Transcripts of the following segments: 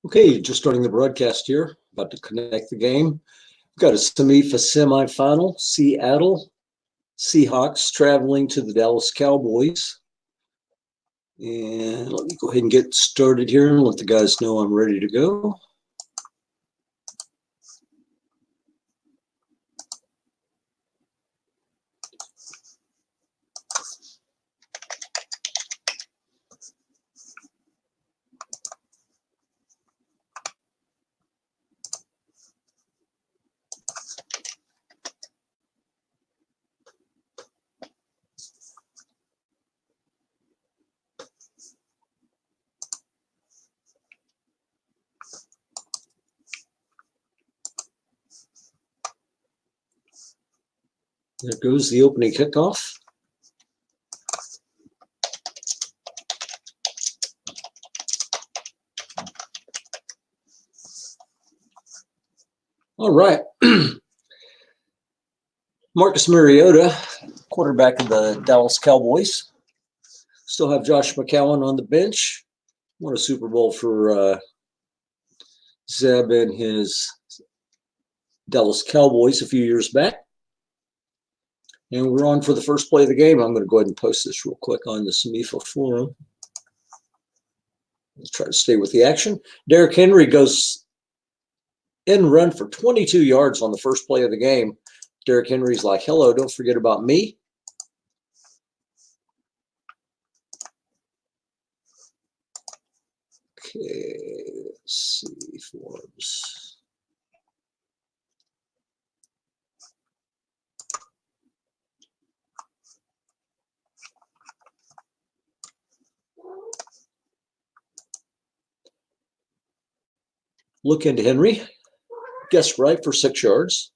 Okay, just starting the broadcast here. About to connect the game. We've got a SOMIFA semifinal. Seattle Seahawks traveling to the Dallas Cowboys. And let me go ahead and get started here and let the guys know I'm ready to go. There goes the opening kickoff. All right. Marcus Mariota, quarterback of the Dallas Cowboys. Still have Josh McCown on the bench. Won a Super Bowl for Zeb and his Dallas Cowboys a few years back. And we're on for the first play of the game. I'm going to go ahead and post this real quick on the SOMIFA forum. Let's try to stay with the action. Derrick Henry goes in run for 22 yards on the first play of the game. Derrick Henry's like, hello, don't forget about me. Okay, let's see, forums. Look into Henry. Guess right for 6 yards.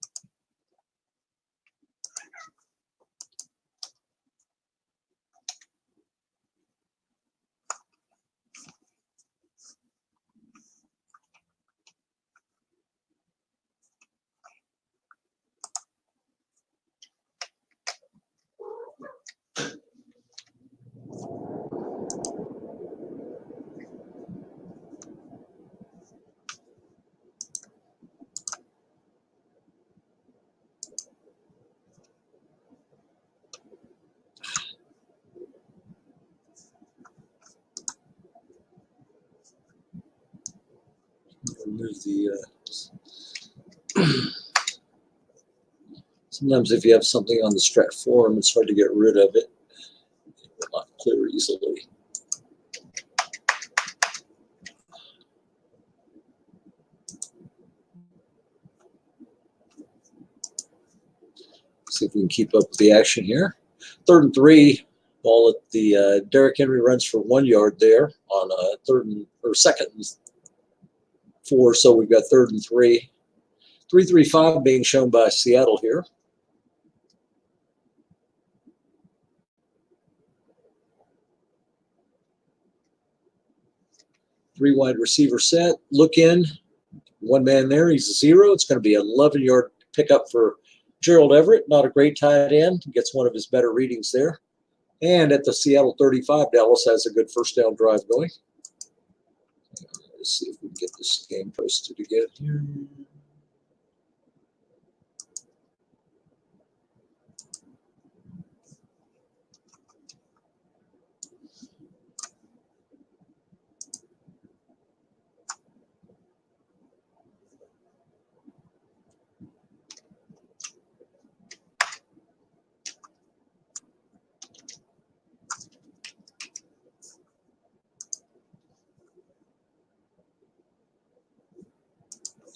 Remove the sometimes if you have something on the strat forum, it's hard to get rid of it. It will not clear easily. See if we can keep up with the action here. 3rd and 3, ball at the Derrick Henry runs for 1 yard there on a 2nd and 4. So we've got 3rd and 3. 3-3-5 being shown by Seattle here. Three wide receiver set. Look in. One man there. He's a 0. It's going to be an 11-yard pickup for Gerald Everett. Not a great tight end. Gets one of his better readings there. And at the Seattle 35, Dallas has a good first down drive going. Let's see if we can get this game posted again here.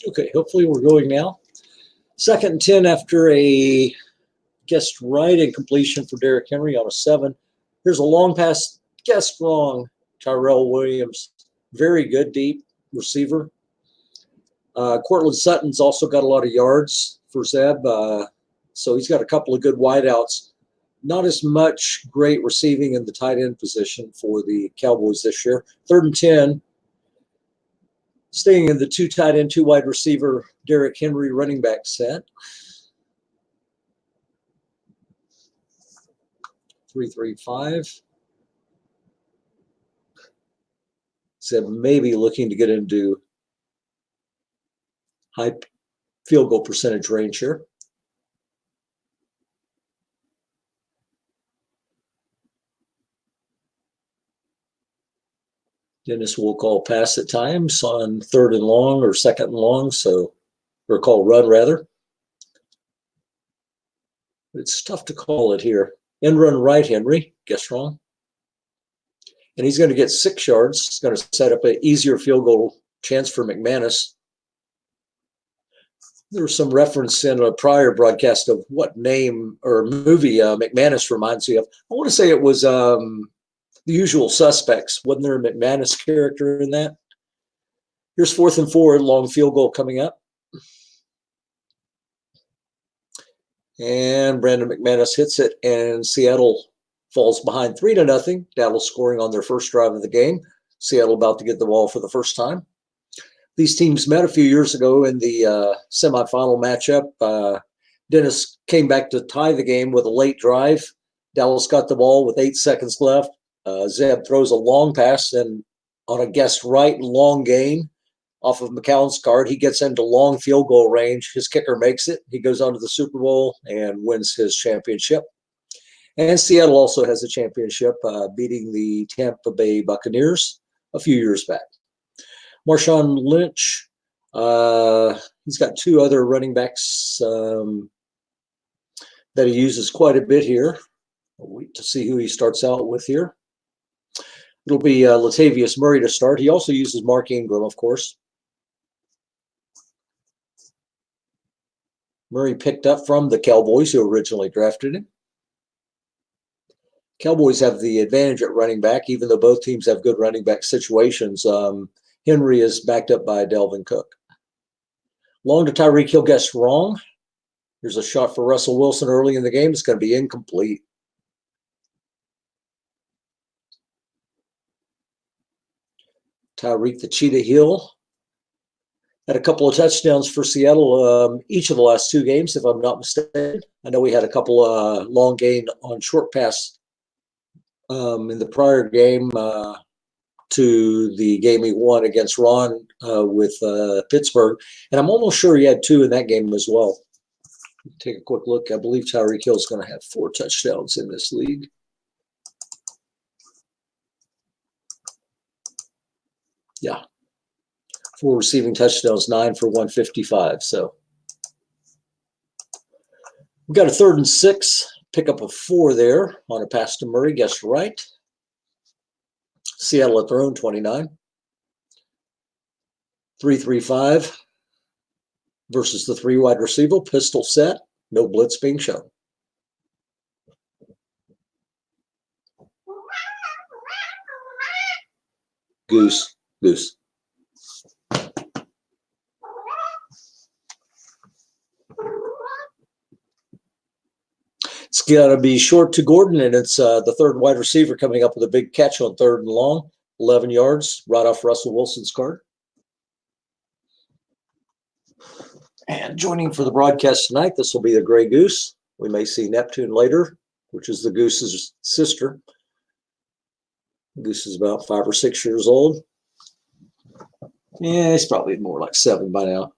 Okay, hopefully we're going now. 2nd and 10 after a guessed right incompletion for Derrick Henry on a 7. Here's a long pass, guessed wrong. Tyrell Williams, very good deep receiver. Cortland Sutton's also got a lot of yards for Zeb, so he's got a couple of good wideouts. Not as much great receiving in the tight end position for the Cowboys this year. 3rd and 10. Staying in the 2 tight end, 2 wide receiver, Derrick Henry running back set. 3-3-5. Zeb maybe looking to get into high field goal percentage range here. Dennis will call pass at times on 3rd and long or 2nd and long, or call run rather. It's tough to call it here. End run right, Henry. Guess wrong. And he's going to get 6 yards. He's going to set up an easier field goal chance for McManus. There was some reference in a prior broadcast of what name or movie McManus reminds me of. I want to say it was The Usual Suspects. Wasn't there a McManus character in that? Here's 4th and 4, long field goal coming up. And Brandon McManus hits it, and Seattle falls behind 3-0. Dallas scoring on their first drive of the game. Seattle about to get the ball for the first time. These teams met a few years ago in the semifinal matchup. Dennis came back to tie the game with a late drive. Dallas got the ball with 8 seconds left. Zeb throws a long pass, and on a guess right long gain off of McCown's card, he gets into long field goal range. His kicker makes it. He goes on to the Super Bowl and wins his championship. And Seattle also has a championship, beating the Tampa Bay Buccaneers a few years back. Marshawn Lynch, he's got 2 other running backs that he uses quite a bit here. We'll wait to see who he starts out with here. It'll be Latavius Murray to start. He also uses Mark Ingram, of course. Murray picked up from the Cowboys, who originally drafted him. Cowboys have the advantage at running back, even though both teams have good running back situations. Henry is backed up by Delvin Cook. Long to Tyreek Hill, guessed wrong. Here's a shot for Russell Wilson early in the game. It's going to be incomplete. Tyreek the Cheetah Hill had a couple of touchdowns for Seattle each of the last 2 games, if I'm not mistaken. I know we had a couple long gain on short pass in the prior game to the game he won against Ron with Pittsburgh. And I'm almost sure he had 2 in that game as well. Take a quick look. I believe Tyreek Hill is going to have 4 touchdowns in this league. Yeah. 4 receiving touchdowns, 9 for 155. So we've got a 3rd and 6. Pick up a 4 there on a pass to Murray. Guess right. Seattle at their own 29. 3-3-5 versus the 3 wide receiver. Pistol set. No blitz being shown. Goose. Goose. It's got to be short to Gordon, and it's the 3rd wide receiver coming up with a big catch on 3rd and long, 11 yards, right off Russell Wilson's card. And joining for the broadcast tonight, this will be the Gray Goose. We may see Neptune later, which is the Goose's sister. Goose is about 5 or 6 years old. Yeah, he's probably more like 7 by now.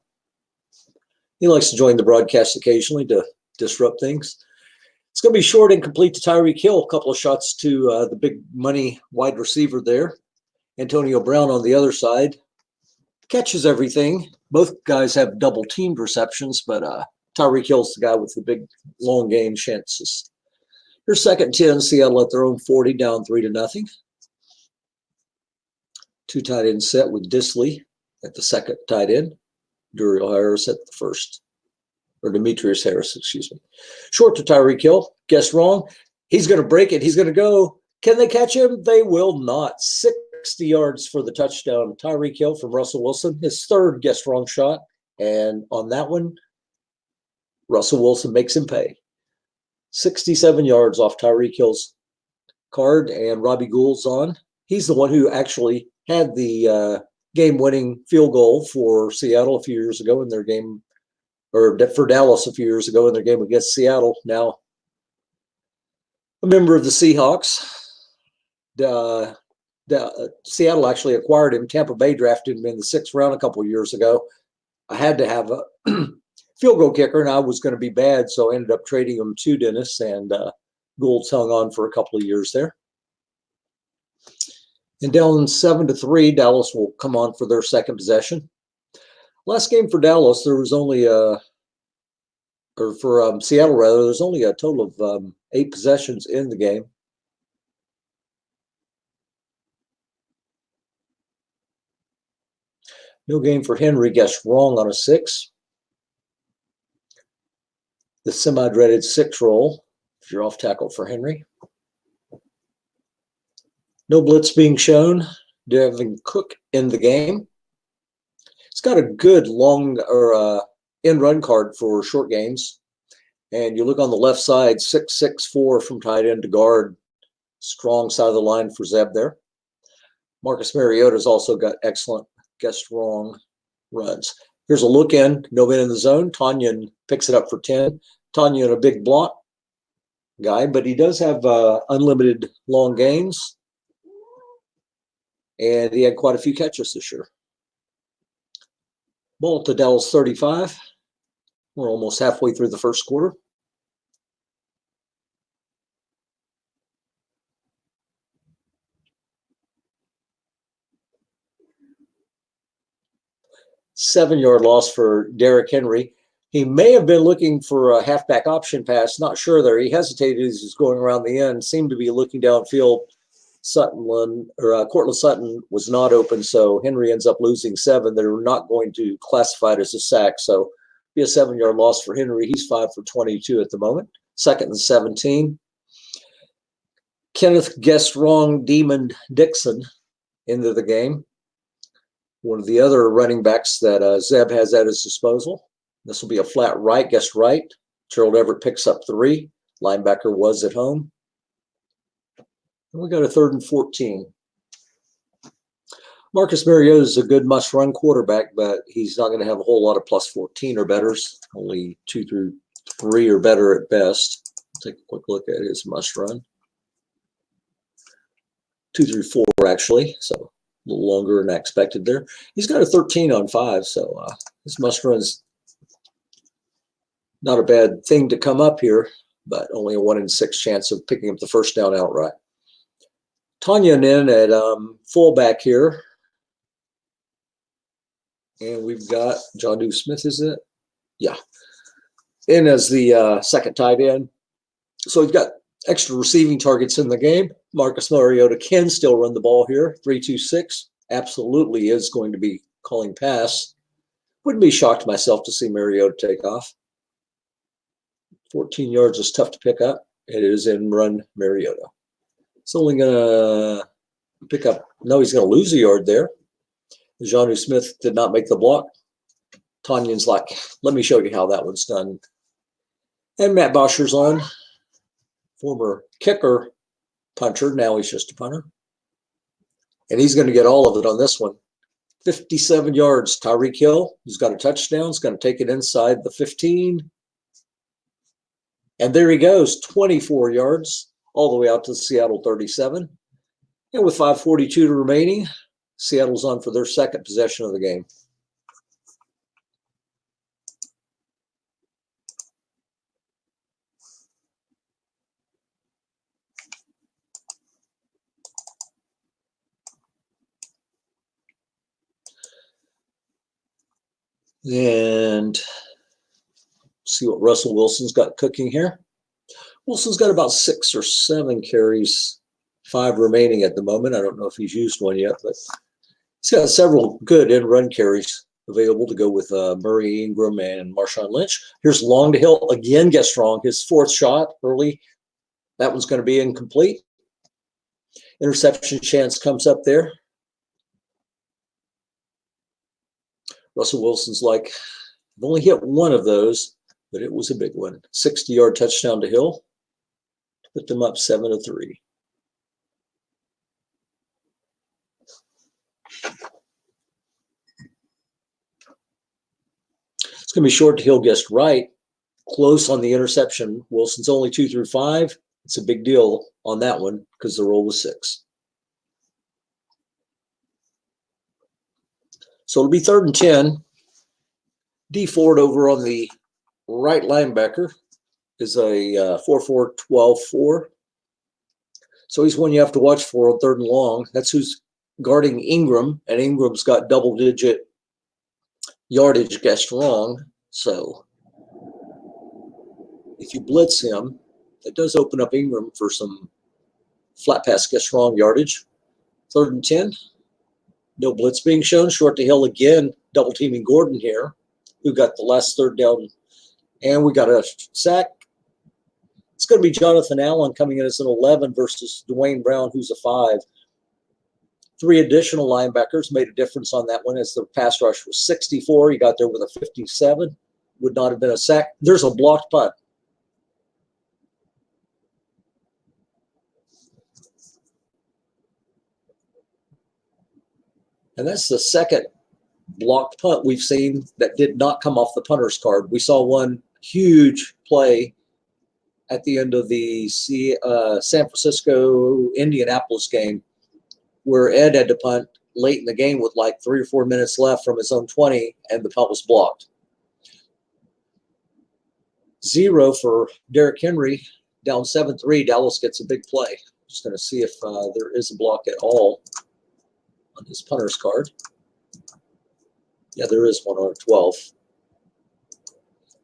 He likes to join the broadcast occasionally to disrupt things. It's going to be short and complete to Tyreek Hill. A couple of shots to the big money wide receiver there. Antonio Brown on the other side. Catches everything. Both guys have double-teamed receptions, but Tyreek Hill's the guy with the big long game chances. Here's 2nd and 10. Seattle at their own 40, down 3-0. 2 tight end set with Disley at the 2nd tight end. Duriel Harris at the 1st. Or Demetrius Harris, excuse me. Short to Tyreek Hill. Guess wrong. He's going to break it. He's going to go. Can they catch him? They will not. 60 yards for the touchdown. Tyreek Hill from Russell Wilson. His 3rd guess wrong shot. And on that one, Russell Wilson makes him pay. 67 yards off Tyreek Hill's card, and Robbie Gould's on. He's the one who actually had the game-winning field goal for Seattle a few years ago in their game, or for Dallas a few years ago in their game against Seattle. Now, a member of the Seahawks. Seattle actually acquired him. Tampa Bay drafted him in the 6th round a couple of years ago. I had to have a field goal kicker, and I was going to be bad, so I ended up trading him to Dennis, and Gould's hung on for a couple of years there. And down 7-3, Dallas will come on for their second possession. Last game for Dallas, there was only or for Seattle rather, there's only a total of 8 possessions in the game. No game for Henry, guessed wrong on a 6. The semi-dreaded 6 roll, if you're off tackle for Henry. No blitz being shown. Devin Cook in the game. It's got a good long or end run card for short games. And you look on the left side, 6-6-4 from tight end to guard. Strong side of the line for Zeb there. Marcus Mariota's also got excellent guessed wrong runs. Here's a look in, no man in the zone. Tanyan picks it up for 10. Tanyan, a big block guy, but he does have unlimited long gains. And he had quite a few catches this year. Ball to Dallas 35. We're almost halfway through the first quarter. Seven-yard loss for Derrick Henry. He may have been looking for a halfback option pass. Not sure there. He hesitated as he was going around the end. Seemed to be looking downfield. Cortland Sutton was not open, so Henry ends up losing 7. They're not going to classify it as a sack, so be a 7-yard loss for Henry. He's 5 for 22 at the moment. 2nd and 17. Kenneth guessed wrong. Demon Dixon into the game. One of the other running backs that Zeb has at his disposal. This will be a flat right, guessed right. Gerald Everett picks up 3. Linebacker was at home. And we got a 3rd and 14. Marcus Mariota is a good must-run quarterback, but he's not going to have a whole lot of plus 14 or betters. Only 2 through 3 or better at best. Take a quick look at his must-run. 2 through 4, actually, so a little longer than I expected there. He's got a 13 on 5, so his must-run's not a bad thing to come up here, but only a 1 in 6 chance of picking up the first down outright. Tanyan in at fullback here. And we've got John Smith, is it? Yeah. In as the second tight end. So we've got extra receiving targets in the game. Marcus Mariota can still run the ball here. 3-2-6. Absolutely is going to be calling pass. Wouldn't be shocked myself to see Mariota take off. 14 yards is tough to pick up. It is in run Mariota. It's only going to pick up. No, he's going to lose a yard there. John Smith did not make the block. Tanyan's like, let me show you how that one's done. And Matt Bosher's on. Former kicker, punter. Now he's just a punter. And he's going to get all of it on this one. 57 yards. Tyreek Hill, who's got a touchdown, is going to take it inside the 15. And there he goes, 24 yards, all the way out to the Seattle 37. And with 5:42 remaining, Seattle's on for their second possession of the game. And see what Russell Wilson's got cooking here. Wilson's got about 6 or 7 carries, 5 remaining at the moment. I don't know if he's used one yet, but he's got several good end-run carries available to go with Murray Ingram and Marshawn Lynch. Here's long to Hill. Again, gets wrong. His 4th shot early. That one's going to be incomplete. Interception chance comes up there. Russell Wilson's like, I've only hit one of those, but it was a big one. 60-yard touchdown to Hill. Put them up 7-3. It's going to be short to Hill, guessed right. Close on the interception. Wilson's only 2 through 5. It's a big deal on that one because the roll was 6. So it'll be 3rd and 10. D Ford over on the right linebacker is a 4-4-12-4. So he's one you have to watch for on 3rd and long. That's who's guarding Ingram, and Ingram's got double-digit yardage guessed wrong. So if you blitz him, that does open up Ingram for some flat pass guessed wrong yardage. 3rd and 10. No blitz being shown. Short to Hill again, double teaming Gordon here, who got the last 3rd down. And we got a sack. It's going to be Jonathan Allen coming in as an 11 versus Dwayne Brown, who's a 5. 3 additional linebackers made a difference on that one as the pass rush was 64. He got there with a 57. Would not have been a sack. There's a blocked punt. And that's the second blocked punt we've seen that did not come off the punter's card. We saw one huge play at the end of the San Francisco-Indianapolis game where Ed had to punt late in the game with like 3 or 4 minutes left from his own 20, and the punt was blocked. 0 for Derrick Henry, down 7-3. Dallas gets a big play. Just going to see if there is a block at all on his punter's card. Yeah, there is one on a 12.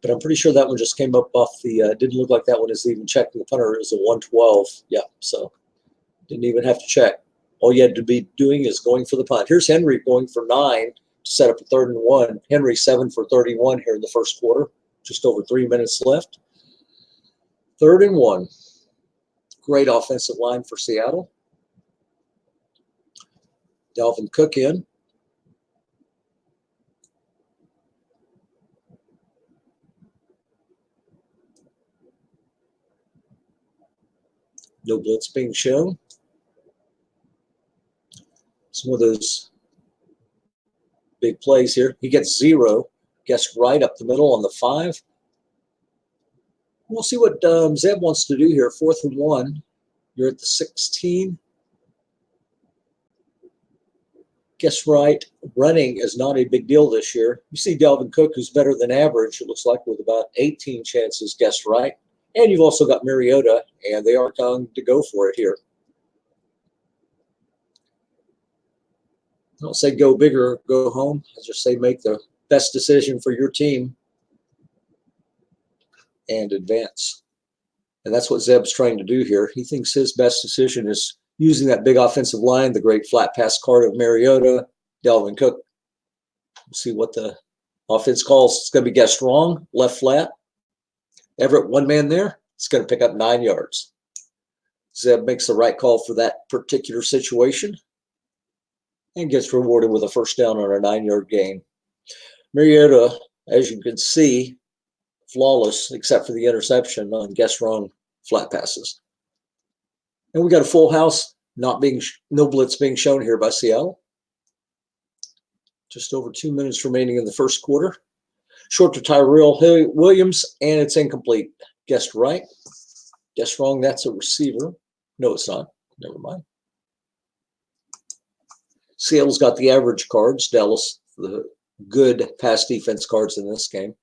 But I'm pretty sure that one just came up off the, didn't look like that one is even checking the punter. It was a 112. Yeah, so didn't even have to check. All you had to be doing is going for the punt. Here's Henry going for 9 to set up a 3rd and 1. Henry 7 for 31 here in the first quarter. Just over 3 minutes left. 3rd and 1. Great offensive line for Seattle. Dalvin Cook in. No blitz being shown. Some of those big plays here. He gets 0. Guessed right up the middle on the 5. We'll see what Zeb wants to do here. 4th and 1. You're at the 16. Guess right. Running is not a big deal this year. You see Dalvin Cook, who's better than average, it looks like, with about 18 chances guessed right. And you've also got Mariota, and they are going to go for it here. I don't say go big or go home. I just say make the best decision for your team and advance. And that's what Zeb's trying to do here. He thinks his best decision is using that big offensive line, the great flat pass card of Mariota, Dalvin Cook. We'll see what the offense calls. It's going to be guessed wrong, left flat. Everett, one man there. It's going to pick up 9 yards. Zeb makes the right call for that particular situation and gets rewarded with a 1st down on a 9-yard gain. Mariota, as you can see, flawless except for the interception on guess wrong flat passes. And we got a full house, no blitz being shown here by Seattle. Just over 2 minutes remaining in the first quarter. Short to Tyrell Williams, and it's incomplete. Guessed right. Guessed wrong, that's a receiver. No, it's not. Never mind. Seattle's got the average cards. Dallas, the good pass defense cards in this game.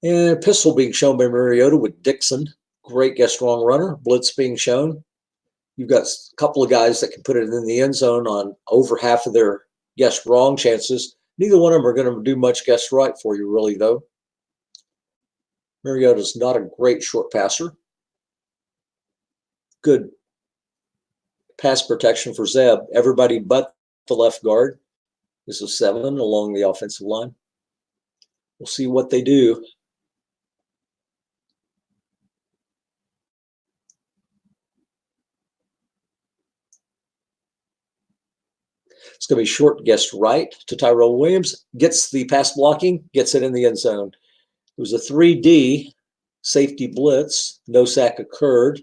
And a pistol being shown by Mariota with Dixon. Great guess wrong runner. Blitz being shown. You've got a couple of guys that can put it in the end zone on over half of their guess wrong chances. Neither one of them are going to do much guess right for you, really, though. Mariota's not a great short passer. Good pass protection for Zeb. Everybody but the left guard is a 7 along the offensive line. We'll see what they do. It's going to be short guessed right to Tyrell Williams. Gets the pass blocking, gets it in the end zone. It was a 3D safety blitz. No sack occurred.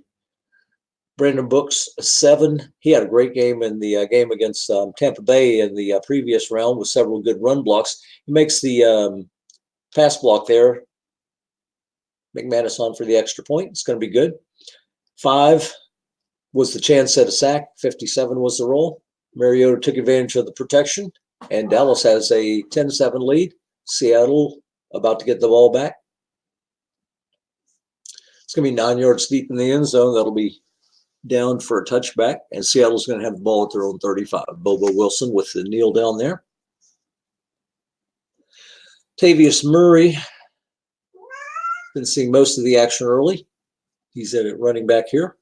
Brandon Brooks, a 7. He had a great game in the game against Tampa Bay in the previous round with several good run blocks. He makes the pass block there. McManus on for the extra point. It's going to be good. 5 was the chance at a sack. 57 was the roll. Mariota took advantage of the protection And Dallas has a 10-7 lead. Seattle about to get the ball back. It's going to be 9 yards deep in the end zone. That'll be down for a touchback, and Seattle's going to have the ball at their own 35. Bobo Wilson with the kneel down there. Tavius Murray, been seeing most of the action early. He's at it running back here.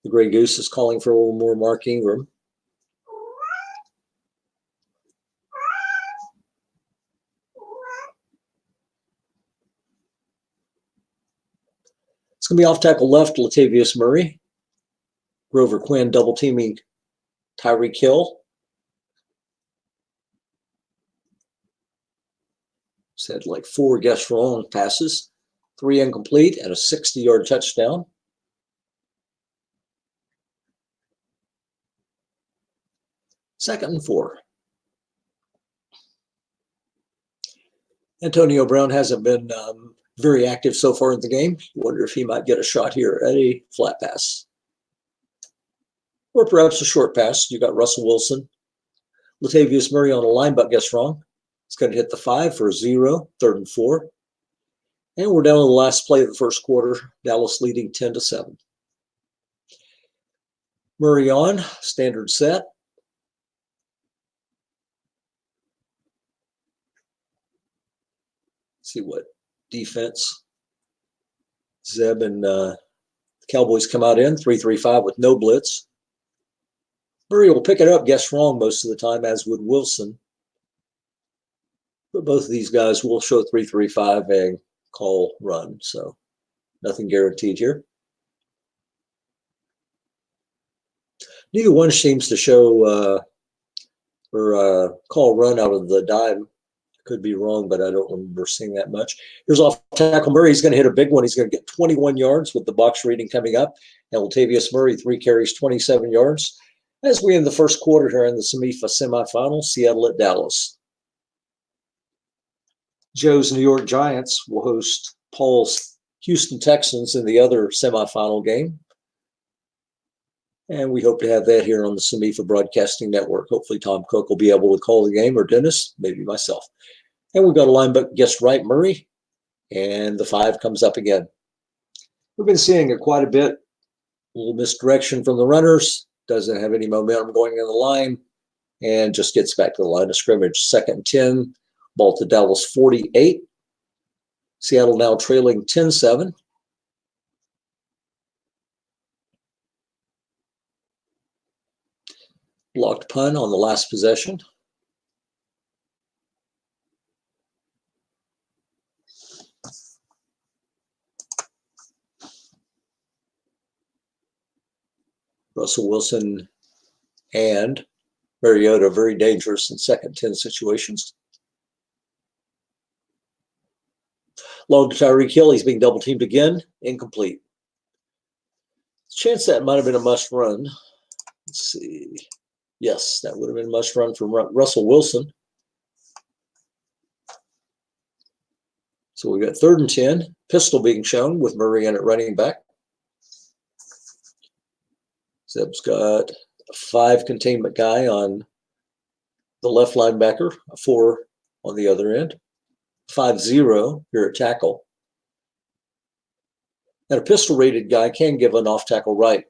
The Gray Goose is calling for a little more Mark Ingram. It's going to be off tackle left, Latavius Murray. Grover Quinn double teaming Tyreek Hill. He's had like 4 guess wrong passes, 3 incomplete, and a 60-yard touchdown. Second and 4. Antonio Brown hasn't been very active so far in the game. Wonder if he might get a shot here at a flat pass. Or perhaps a short pass. You got Russell Wilson. Latavius Murray on a line, but guess wrong. It's going to hit the 5 for a 0, 3rd and 4. And we're down to the last play of the first quarter. Dallas leading 10-7. Murray on, standard set. See what defense Zeb and Cowboys come out in 3-3-5 with no blitz. Murray will pick it up, guess wrong most of the time, as would Wilson. But both of these guys will show 3-3-5 and call run, so nothing guaranteed here. Neither one seems to show or call run out of the dime. Could be wrong, but I don't remember seeing that much. Here's off tackle Murray. He's going to hit a big one. He's going to get 21 yards with the box reading coming up. And Latavius Murray, 3 carries, 27 yards. As we end the first quarter here in the SOMIFA semifinal, Seattle at Dallas. Joe's New York Giants will host Paul's Houston Texans in the other semifinal game. And we hope to have that here on the SOMIFA Broadcasting Network. Hopefully Tom Cook will be able to call the game, or Dennis, maybe myself. And we've got a linebacker guessed right, Murray, and the 5 comes up again. We've been seeing it quite a bit. A little misdirection from the runners. Doesn't have any momentum going in the line, and just gets back to the line of scrimmage. 2nd and 10, ball to Dallas 48. Seattle now trailing 10-7. Blocked punt on the last possession. Russell Wilson and Mariota very dangerous in 2nd 10 situations. Long to Tyreek Hill. He's being double teamed again. Incomplete. Chance that might have been a must run. Let's see. Yes, that would have been a must run from Russell Wilson. So we've got 3rd and 10. Pistol being shown with Murray in at running back. Zeb's got a 5 containment guy on the left linebacker, a 4 on the other end. 5-0 here at tackle. And a pistol-rated guy can give an off-tackle right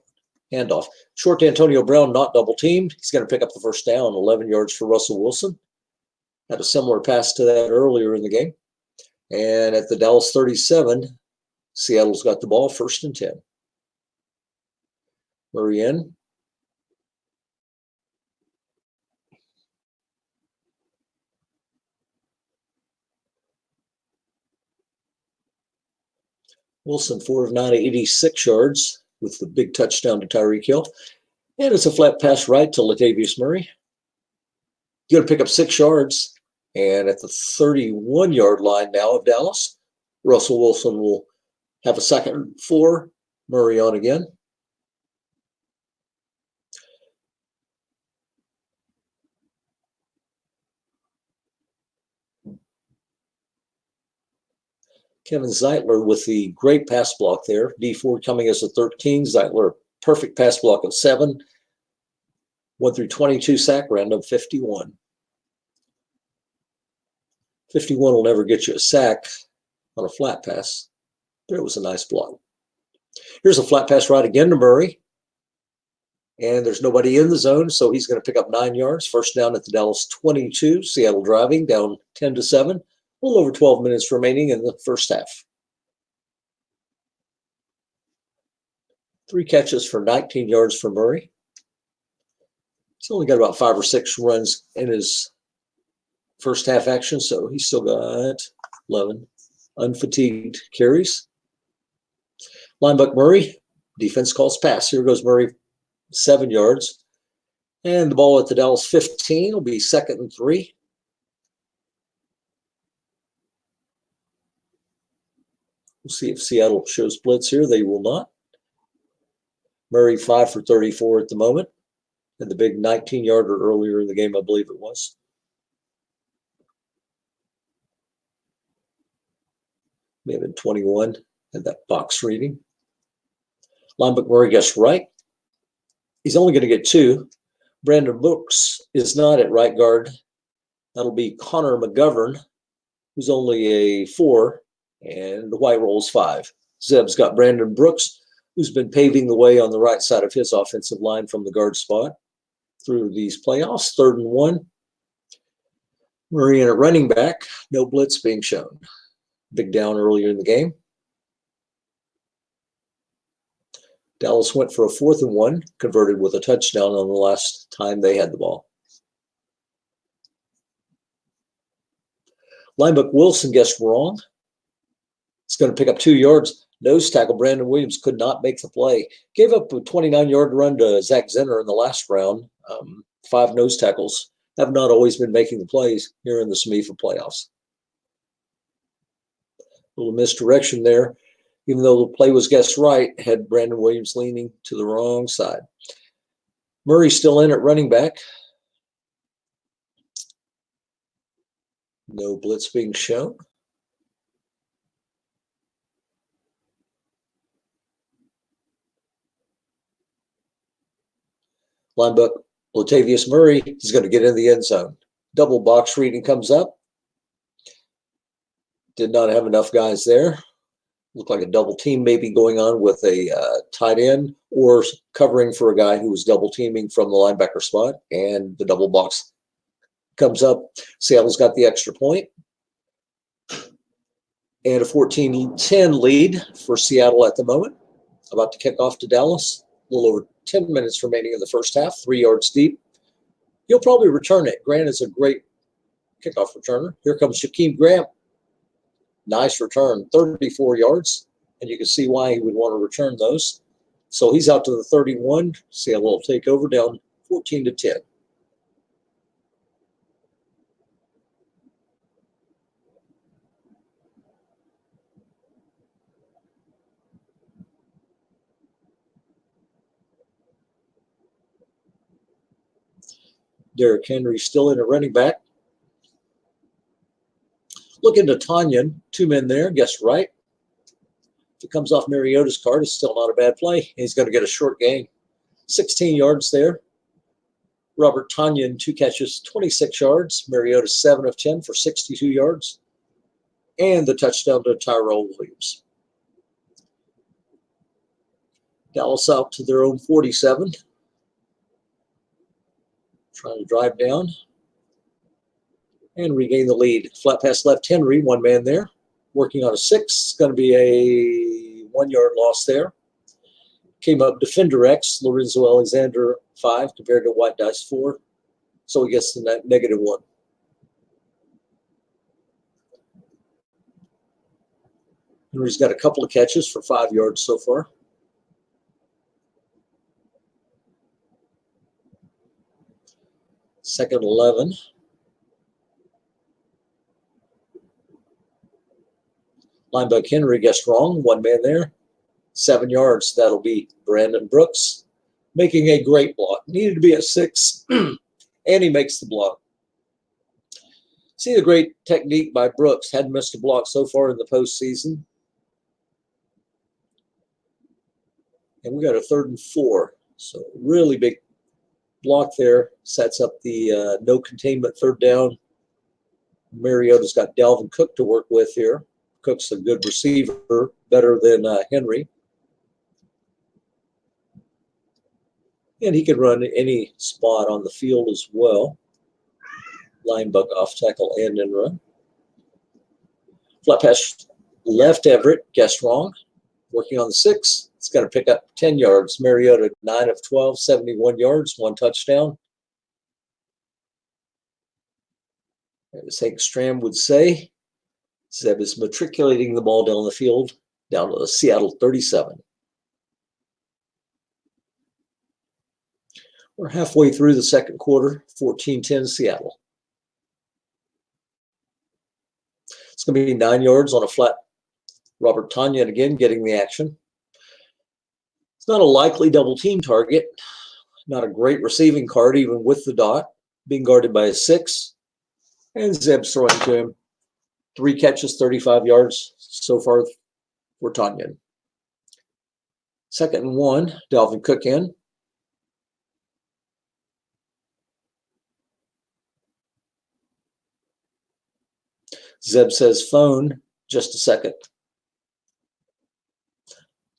handoff. Short to Antonio Brown, not double-teamed. He's going to pick up the first down, 11 yards for Russell Wilson. Had a similar pass to that earlier in the game. And at the Dallas 37, Seattle's got the ball, 1st and 10. Murray in. Wilson, 4 of 9, 86 yards with the big touchdown to Tyreek Hill. And it's a flat pass right to Latavius Murray. Going to pick up 6 yards. And at the 31-yard line now of Dallas, Russell Wilson will have a 2nd and 4. Murray on again. Kevin Zeitler with the great pass block there. D4 coming as a 13. Zeitler, perfect pass block of 7. 1 through 22 sack, random 51. 51 will never get you a sack on a flat pass, but it was a nice block. Here's a flat pass right again to Murray. And there's nobody in the zone, so he's going to pick up 9 yards. First down at the Dallas 22. Seattle driving, down 10-7. A little over 12 minutes remaining in the first half. 3 catches for 19 yards for Murray. He's only got about 5 or 6 runs in his first half action, so he's still got 11 unfatigued carries. Linebacker Murray, defense calls pass. Here goes Murray, 7 yards. And the ball at the Dallas 15 will be 2nd and 3. We'll see if Seattle shows blitz here. They will not. Murray 5 for 34 at the moment. And the big 19-yarder earlier in the game, I believe it was. May have been 21 at that box reading. Linebacker Murray gets right. He's only going to get 2. Brandon Brooks is not at right guard. That'll be Connor McGovern, who's only a 4, and the white roll's 5. Zeb's got Brandon Brooks, who's been paving the way on the right side of his offensive line from the guard spot through these playoffs. 3rd and 1. Murray in at running back. No blitz being shown. Big down earlier in the game. Dallas went for a 4th and 1, converted with a touchdown on the last time they had the ball. Linebacker Wilson guessed wrong. It's going to pick up 2 yards. Nose tackle Brandon Williams could not make the play. Gave up a 29-yard run to Zach Zenner in the last round. 5 nose tackles have not always been making the plays here in the SOMIFA playoffs. A little misdirection there. Even though the play was guessed right, had Brandon Williams leaning to the wrong side. Murray still in at running back. No blitz being shown. Linebacker Latavius Murray is going to get in the end zone. Double box reading comes up. Did not have enough guys there. Looked like a double team maybe going on with a tight end or covering for a guy who was double teaming from the linebacker spot, and the double box comes up. Seattle's got the extra point. And a 14-10 lead for Seattle at the moment. About to kick off to Dallas. A little over 10 minutes remaining in the first half, 3 yards deep. He'll probably return it. Grant is a great kickoff returner. Here comes Shaquem Grant. Nice return, 34 yards, and you can see why he would want to return those. So he's out to the 31. Seattle will take over, down 14-10. Derrick Henry still in a running back. Looking to Tanyan, 2 men there, guessed right. If it comes off Mariota's card, it's still not a bad play. He's going to get a short gain. 16 yards there. Robert Tanyan, 2 catches, 26 yards. Mariota, 7 of 10 for 62 yards. And the touchdown to Tyrell Williams. Dallas out to their own 47. Trying to drive down and regain the lead. Flat pass left Henry, 1 man there. Working on a 6. It's going to be a 1-yard loss there. Came up defender X, Lorenzo Alexander, 5 compared to White Dice 4. So he gets the -1. Henry's got a couple of catches for 5 yards so far. Second 11. Linebacker Henry guessed wrong. 1 man there. 7 yards. That'll be Brandon Brooks making a great block. Needed to be at 6, and he makes the block. See the great technique by Brooks. Hadn't missed a block so far in the postseason. And we got a 3rd and 4. So really big block there. Sets up the no containment 3rd down. Mariota's got Dalvin Cook to work with here. Cook's a good receiver, better than Henry. And he can run any spot on the field as well. Linebacker, off tackle, and in run. Flat pass left Everett, guessed wrong. Working on the 6. It's going to pick up 10 yards. Mariota 9 of 12, 71 yards, 1 touchdown. As Hank Stram would say, Zeb is matriculating the ball down the field, down to the Seattle 37. We're halfway through the second quarter, 14-10 Seattle. It's going to be 9 yards on a flat. Robert Tonyan again getting the action. It's not a likely double team target. Not a great receiving card, even with the dot. Being guarded by a 6. And Zeb's throwing to him. 3 catches, 35 yards so far for Tonyan. 2nd and 1, Dalvin Cook in. Zeb says phone, just a second.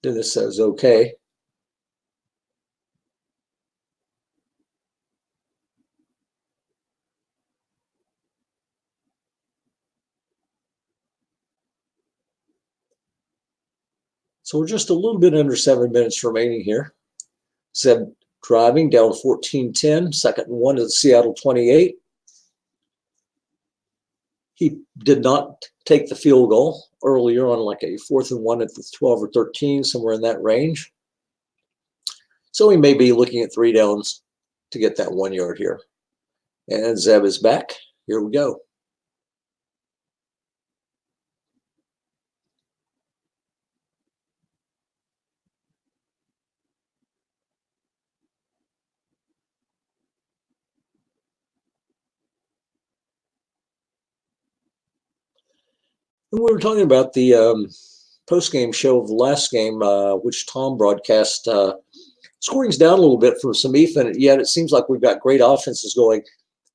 Dennis says okay. So we're just a little bit under 7 minutes remaining here. Zeb driving down 14-10, 2nd and 1 to the Seattle 28. He did not take the field goal earlier on like a 4th and 1 at the 12 or 13, somewhere in that range. So he may be looking at 3 downs to get that 1 yard here. And Zeb is back. Here we go. And we were talking about the post-game show of the last game, which Tom broadcast. Scoring's down a little bit from SOMIFA, and yet it seems like we've got great offenses going.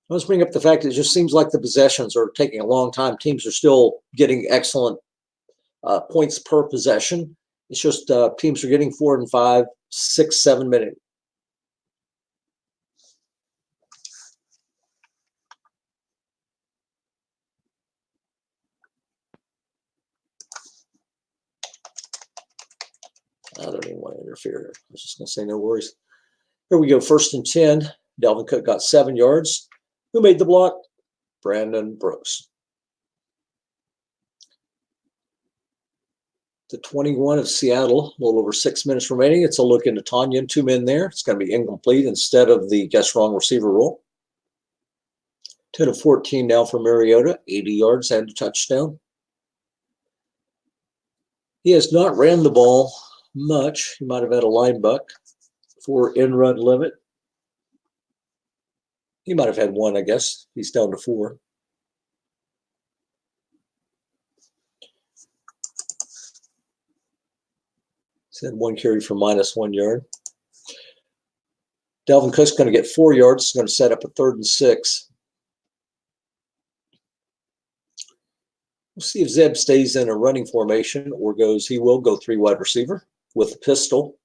Let's bring up the fact that it just seems like the possessions are taking a long time. Teams are still getting excellent points per possession. It's just teams are getting 4 and 5, 6, 7 minute. I don't even want to interfere here. I was just going to say no worries. Here we go, 1st and 10. Dalvin Cook got 7 yards. Who made the block? Brandon Brooks. The 21 of Seattle, a little over 6 minutes remaining. It's a look into Tonyan, 2 men there. It's going to be incomplete instead of the guess wrong receiver rule. 10 of 14 now for Mariota, 80 yards and a touchdown. He has not ran the ball much. He might have had a line buck for in-run limit. He might have had 1, I guess. He's down to 4. He's had 1 carry for -1 yard. Dalvin Cook's going to get 4 yards. He's going to set up a 3rd and 6. We'll see if Zeb stays in a running formation or he will go 3 wide receiver with a pistol.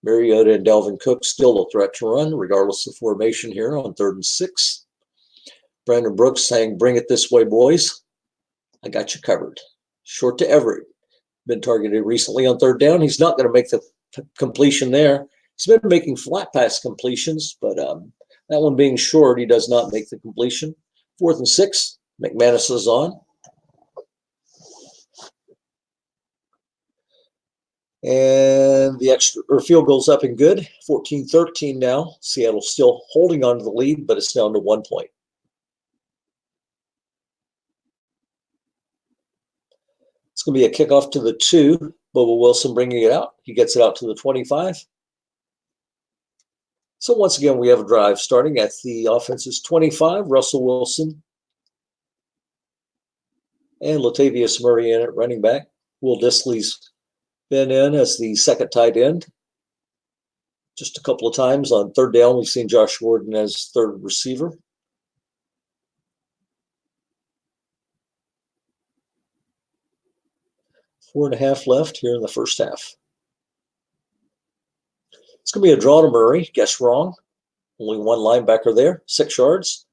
Mariota and Dalvin Cook still a threat to run, regardless of formation here on 3rd and 6. Brandon Brooks saying, bring it this way, boys. I got you covered. Short to Everett. Been targeted recently on 3rd down. He's not going to make the completion there. He's been making flat pass completions, but that one being short, he does not make the completion. 4th and 6, McManus is on. And the field goal's up and good. 14-13 now. Seattle still holding on to the lead, but it's down to 1 point. It's going to be a kickoff to the 2. Bubba Wilson bringing it out. He gets it out to the 25. So once again, we have a drive starting at the offense's 25. Russell Wilson And Latavius Murray in at running back. Will Dissly's been in as the second tight end. Just a couple of times on third down, we've seen Josh Gordon as third receiver. Four and a half left here in the first half. It's going to be a draw to Murray. Guess wrong. Only one linebacker there, 6 yards.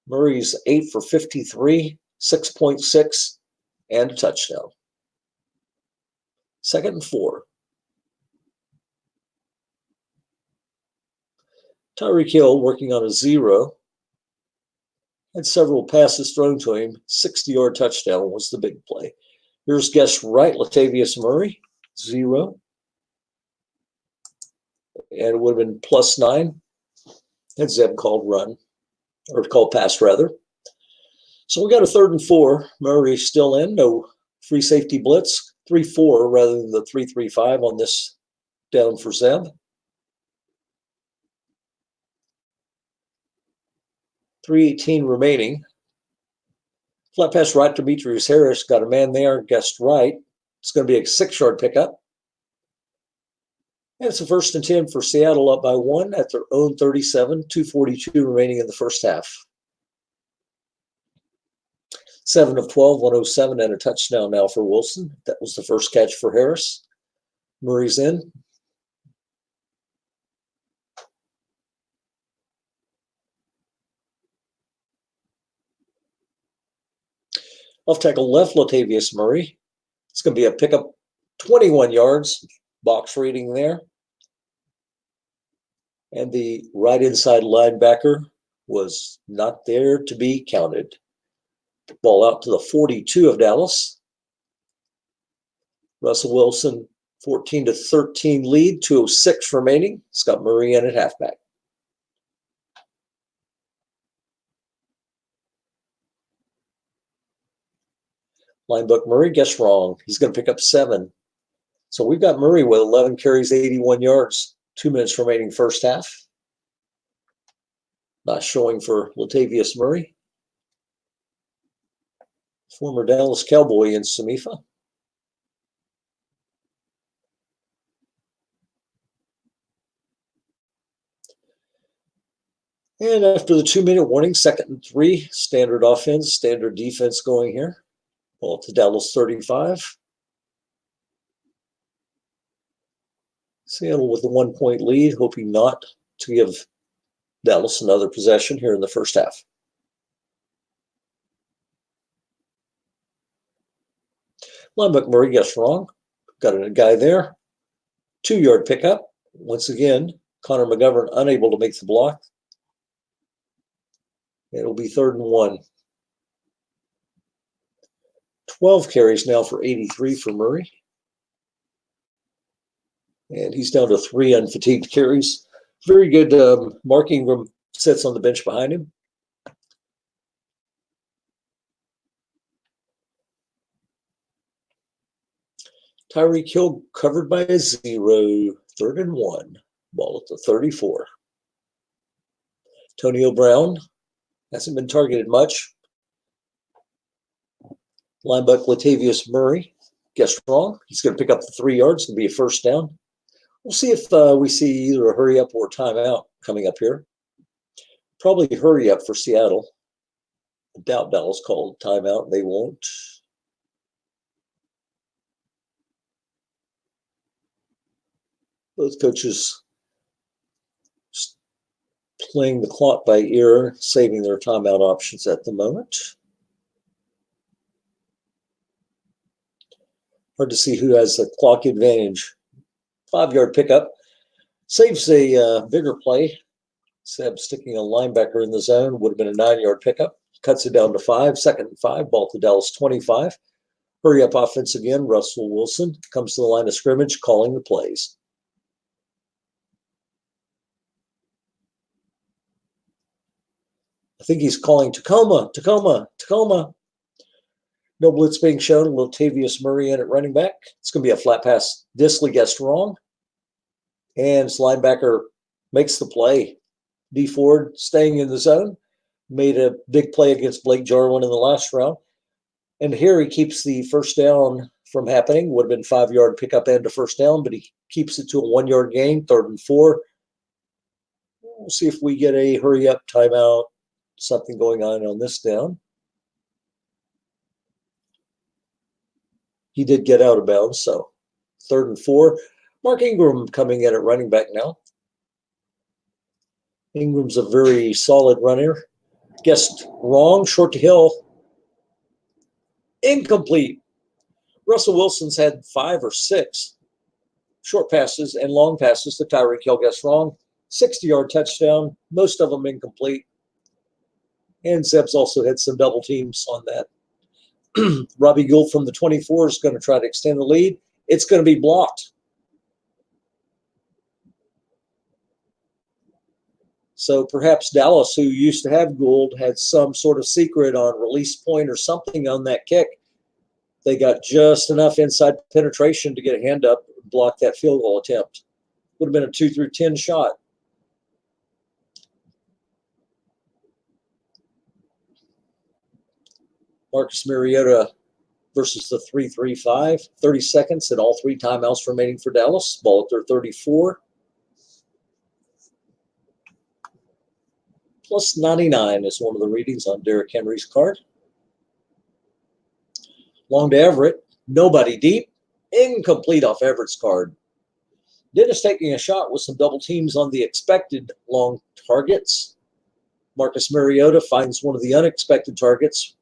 Murray's 8 for 53, 6.6, and a touchdown. 2nd and 4. Tyreek Hill working on a 0. Had several passes thrown to him. 60-yard touchdown was the big play. Here's guess right, Latavius Murray, 0. And it would have been +9. Had Zeb called run, or called pass rather. So we got a 3rd and 4. Murray still in, no free safety blitz. 3-4 rather than the 3-3-5 on this down for Zeb. 3:18 remaining. Flat pass right to Demetrius Harris. Got a man there, guessed right. It's going to be a 6-yard pickup. And it's a 1st and 10 for Seattle, up by 1 at their own 37, 2:42 remaining in the first half. 7 of 12, 107, and a touchdown now for Wilson. That was the first catch for Harris. Murray's in. Off tackle left, Latavius Murray. It's going to be a pickup, 21 yards. Box rating there. And the right inside linebacker was not there to be counted. Ball out to the 42 of Dallas. Russell Wilson, 14-13 lead, 2:06 remaining. Scott Murray in at halfback. Linebacker Murray, guess wrong. He's going to pick up 7. So we've got Murray with 11 carries, 81 yards, 2 minutes remaining first half. Not showing for Latavius Murray. Former Dallas Cowboy in SOMIFA. And after the 2-minute warning, 2nd and 3, standard offense, standard defense going here. Ball to Dallas 35. Seattle with a 1-point lead, hoping not to give Dallas another possession here in the first half. Linebacker Murray guessed wrong. Got a guy there. 2-yard pickup. Once again, Connor McGovern unable to make the block. It'll be 3rd and 1. 12 carries now for 83 for Murray. And he's down to 3 unfatigued carries. Very good marking room sits on the bench behind him. Tyreek Hill covered by a 0. 3rd and 1. Ball at the 34. Antonio Brown hasn't been targeted much. Linebacker Latavius Murray, guessed wrong. He's going to pick up the 3 yards. It'll be a first down. We'll see if we see either a hurry up or a timeout coming up here. Probably hurry up for Seattle. I doubt Dallas called timeout. They won't. Both coaches playing the clock by ear, saving their timeout options at the moment. Hard to see who has the clock advantage. 5-yard pickup. Saves a bigger play. Seb sticking a linebacker in the zone. Would have been a 9-yard pickup. Cuts it down to 5. 2nd and 5. Ball to Dallas 25. Hurry up offense again. Russell Wilson comes to the line of scrimmage, calling the plays. I think he's calling Tacoma, Tacoma, Tacoma. No blitz being shown. Latavius Murray in at running back. It's going to be a flat pass. Dissly guessed wrong. And his linebacker makes the play. D Ford staying in the zone. Made a big play against Blake Jarwin in the last round. And here he keeps the first down from happening. Would have been 5-yard pickup and a first down, but he keeps it to a 1-yard gain, 3rd and 4. We'll see if we get a hurry up timeout, something going on this down. He did get out of bounds, so 3rd and 4. Mark Ingram coming in at running back now. Ingram's a very solid runner. Guessed wrong, short to Hill. Incomplete. Russell Wilson's had 5 or 6 short passes and long passes to Tyreek Hill. Guessed wrong. 60-yard touchdown, most of them incomplete. And Zeb's also had some double teams on that. Robbie Gould from the 24 is going to try to extend the lead. It's going to be blocked. So perhaps Dallas, who used to have Gould, had some sort of secret on release point or something on that kick. They got just enough inside penetration to get a hand up and block that field goal attempt. Would have been a 2 through 10 shot. Marcus Mariota versus the 3-3-5. 30 seconds and all 3 timeouts remaining for Dallas. Ball at their 34. Plus 99 is one of the readings on Derrick Henry's card. Long to Everett. Nobody deep. Incomplete off Everett's card. Dennis taking a shot with some double teams on the expected long targets. Marcus Mariota finds one of the unexpected targets,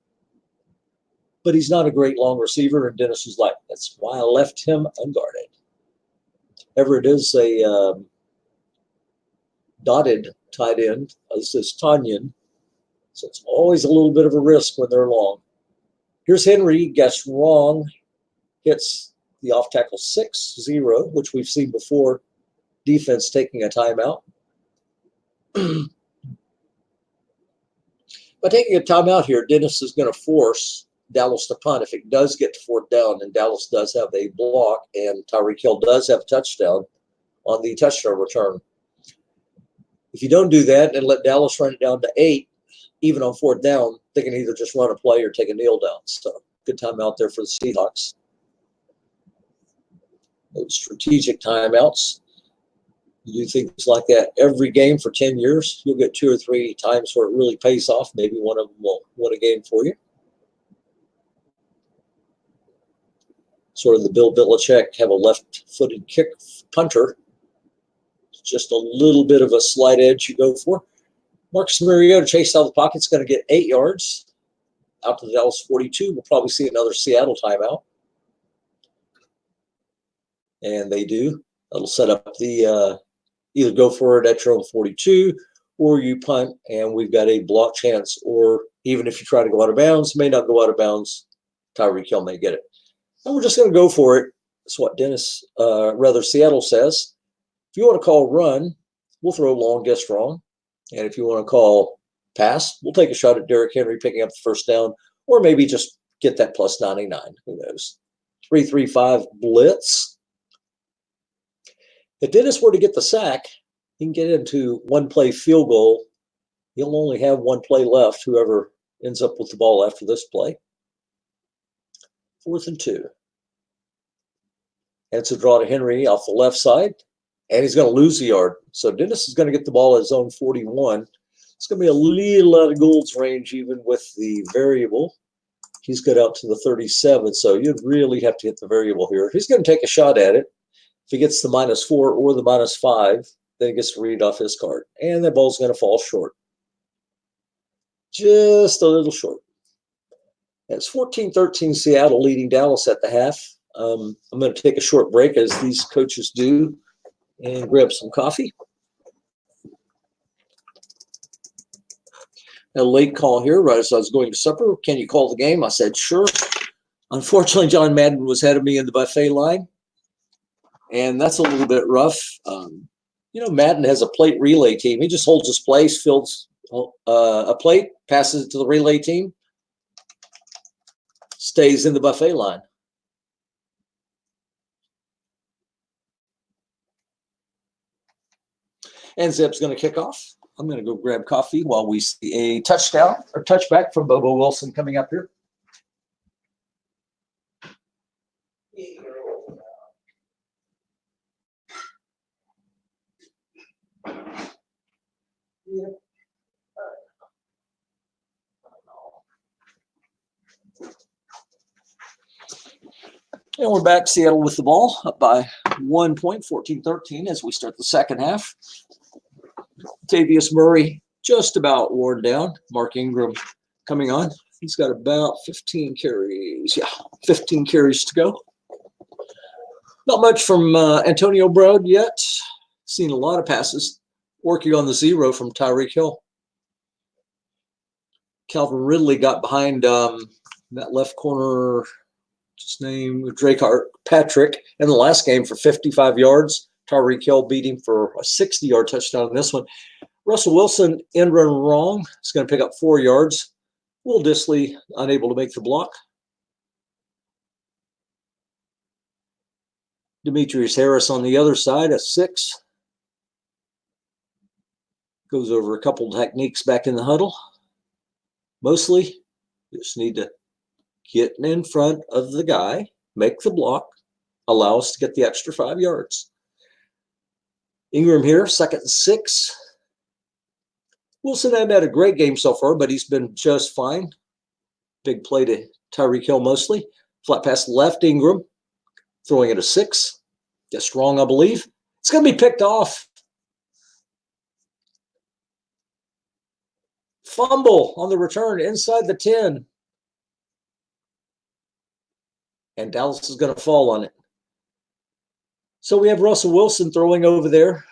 but he's not a great long receiver, and Dennis is like, that's why I left him unguarded. Everett is a dotted tight end. This is Tanyan, so it's always a little bit of a risk when they're long. Here's Henry, guessed wrong, hits the off tackle 6-0, which we've seen before. Defense taking a timeout. By taking a timeout here, Dennis is going to force Dallas to punt if it does get to 4th down, and Dallas does have a block, and Tyreek Hill does have a touchdown on the touchdown return. If you don't do that and let Dallas run it down to 8, even on 4th down, they can either just run a play or take a kneel down. So good timeout there for the Seahawks. Those strategic timeouts. You do things like that every game for 10 years. You'll get 2 or 3 times where it really pays off. Maybe one of them will win a game for you. Sort of the Bill Belichick, have a left-footed kick punter. Just a little bit of a slight edge you go for. Marcus Mariota chased out of the pocket. It's going to get 8 yards out to the Dallas 42. We'll probably see another Seattle timeout. And they do. That'll set up the either go for it at your own 42 or you punt, and we've got a block chance. Or even if you try to go out of bounds, may not go out of bounds. Tyreek Hill may get it. And we're just going to go for it. That's what Seattle says. If you want to call run, we'll throw long, guess wrong. And if you want to call pass, we'll take a shot at Derrick Henry picking up the first down, or maybe just get that plus 99. Who knows? 3-3-5 blitz. If Dennis were to get the sack, he can get into one-play field goal. He'll only have 1 play left, whoever ends up with the ball after this play. 4th and 2. And it's a draw to Henry off the left side. And he's going to lose a yard. So Dennis is going to get the ball at his own 41. It's going to be a little out of Gould's range, even with the variable. He's got out to the 37, so you'd really have to hit the variable here. He's going to take a shot at it. If he gets the -4 or the -5, then he gets to read off his card. And that ball's going to fall short. Just a little short. It's 14-13 Seattle leading Dallas at the half. I'm going to take a short break, as these coaches do, and grab some coffee. A late call here right as I was going to supper. Can you call the game? I said, sure. Unfortunately, John Madden was ahead of me in the buffet line, and that's a little bit rough. Madden has a plate relay team. He just holds his place, fills a plate, passes it to the relay team, stays in the buffet line. And Zeb's going to kick off. I'm going to go grab coffee while we see a touchdown or touchback from Bobo Wilson coming up here. And we're back, Seattle with the ball, up by 1 point, 14-13 as we start the second half. Tavius Murray just about worn down. Mark Ingram coming on. He's got about 15 carries. Yeah, 15 carries to go. Not much from Antonio Brown yet. Seen a lot of passes. Working on the zero from Tyreek Hill. Calvin Ridley got behind that left corner, his name, Drake Patrick, in the last game for 55 yards. Tyreek Hill beat him for a 60-yard touchdown in this one. Russell Wilson, end run wrong. He's going to pick up 4 yards. Will Dissly unable to make the block. Demetrius Harris on the other side, a 6. Goes over a couple of techniques back in the huddle. Mostly, just need to get in front of the guy, make the block, allow us to get the extra 5 yards. Ingram here, 2nd and 6. Wilson hadn't had a great game so far, but he's been just fine. Big play to Tyreek Hill mostly. Flat pass left, Ingram, throwing it a 6. Just wrong, I believe. It's going to be picked off. Fumble on the return inside the 10. And Dallas is going to fall on it. So we have Russell Wilson throwing over there.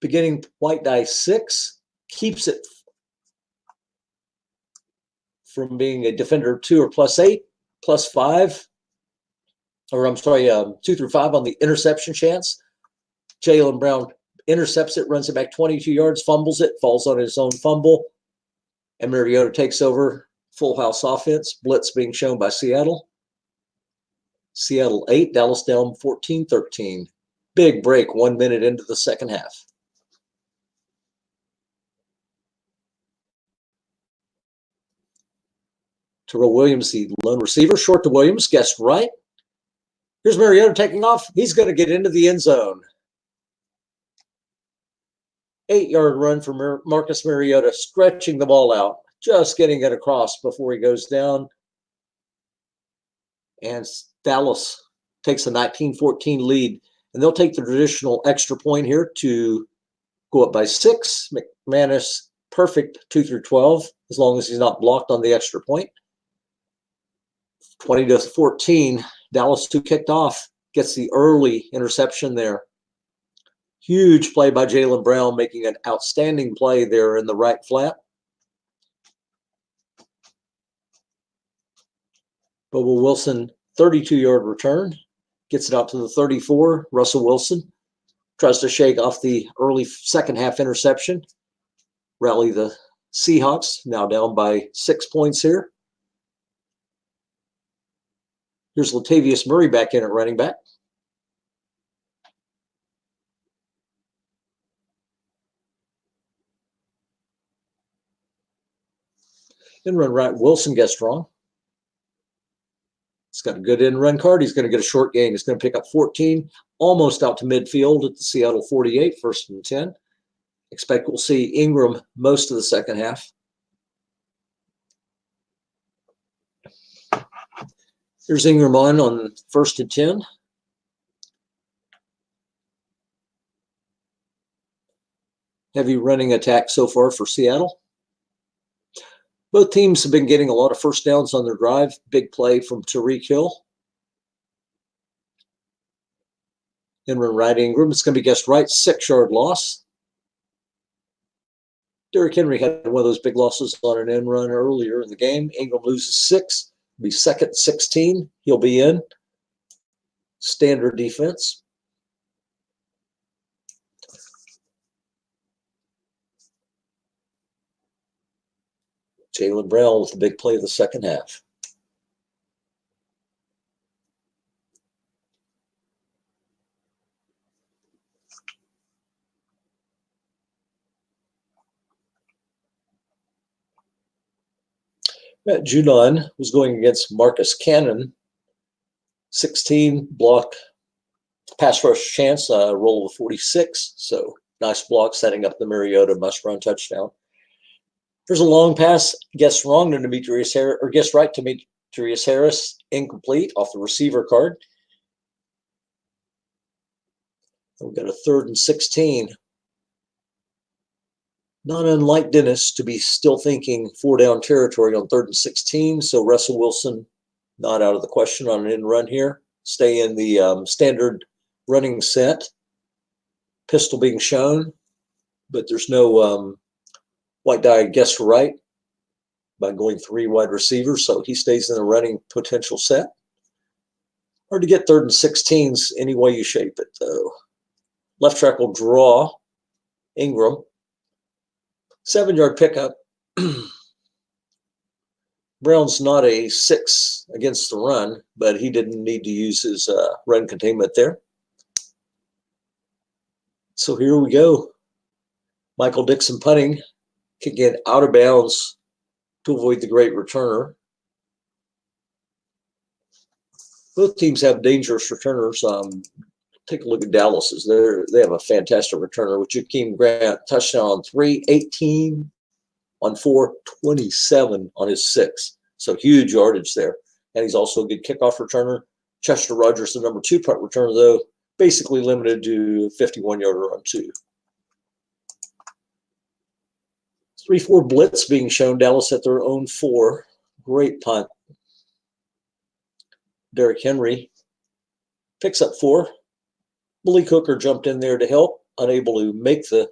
Beginning white die 6. Keeps it from being a defender 2 or +8, +5. Or I'm sorry, 2 through 5 on the interception chance. Jaylen Brown intercepts it, runs it back 22 yards, fumbles it, falls on his own fumble. And Mariota takes over. Full house offense. Blitz being shown by Seattle. Seattle 8, Dallas down 14-13. Big break 1 minute into the second half. Terrell Williams, the lone receiver, short to Williams, guessed right. Here's Mariota taking off. He's going to get into the end zone. 8-yard run for Marcus Mariota, stretching the ball out, just getting it across before he goes down. And Dallas takes a 19-14 lead. And they'll take the traditional extra point here to go up by 6. McManus, perfect 2 through 12, as long as he's not blocked on the extra point. 20-14, Dallas, who kicked off, gets the early interception there. Huge play by Jaylen Brown, making an outstanding play there in the right flat. Bubba Wilson, 32-yard return. Gets it out to the 34. Russell Wilson tries to shake off the early second half interception. Rally the Seahawks, now down by 6 points here. Here's Latavius Murray back in at running back. In run right, Wilson gets wrong. He's got a good in-run card. He's going to get a short gain. He's going to pick up 14, almost out to midfield at the Seattle 48, 1st and 10. Expect we'll see Ingram most of the second half. Here's Ingram on 1st and 10. Heavy running attack so far for Seattle. Both teams have been getting a lot of first downs on their drive. Big play from Tyreek Hill. In-run right, Ingram. It's going to be guessed right. 6-yard loss. Derrick Henry had one of those big losses on an in-run earlier in the game. Ingram loses 6. It'll be 2nd and 16. He'll be in. Standard defense. Jaylen Brown with the big play of the second half. Matt Judon was going against Marcus Cannon. 16 block pass rush chance, roll of 46. So nice block setting up the Mariota must-run touchdown. There's a long pass, guessed wrong to Demetrius Harris, or guessed right to Demetrius Harris, incomplete off the receiver card. We've got a 3rd and 16. Not unlike Dennis to be still thinking 4-down territory on 3rd and 16. So Russell Wilson not out of the question on an end run here. Stay in the standard running set. Pistol being shown, but there's no white die guess right by going 3 wide receivers. So he stays in the running potential set. Hard to get 3rd and 16s any way you shape it, though. Left tackle draw, Ingram. 7-yard pickup. Brown's not a 6 against the run, but he didn't need to use his run containment there. So here we go. Michael Dixon punting, kicking it out of bounds to avoid the great returner. Both teams have dangerous returners. Take a look at Dallas's. They have a fantastic returner with Jakeem Grant. Touchdown on 3, 18 on 4, 27 on his 6. So huge yardage there. And he's also a good kickoff returner. Chester Rogers, the number 2 punt returner, though, basically limited to 51-yarder on 2. 3-4 blitz being shown. Dallas at their own 4. Great punt. Derrick Henry picks up 4. Billy Cooker jumped in there to help, unable to make the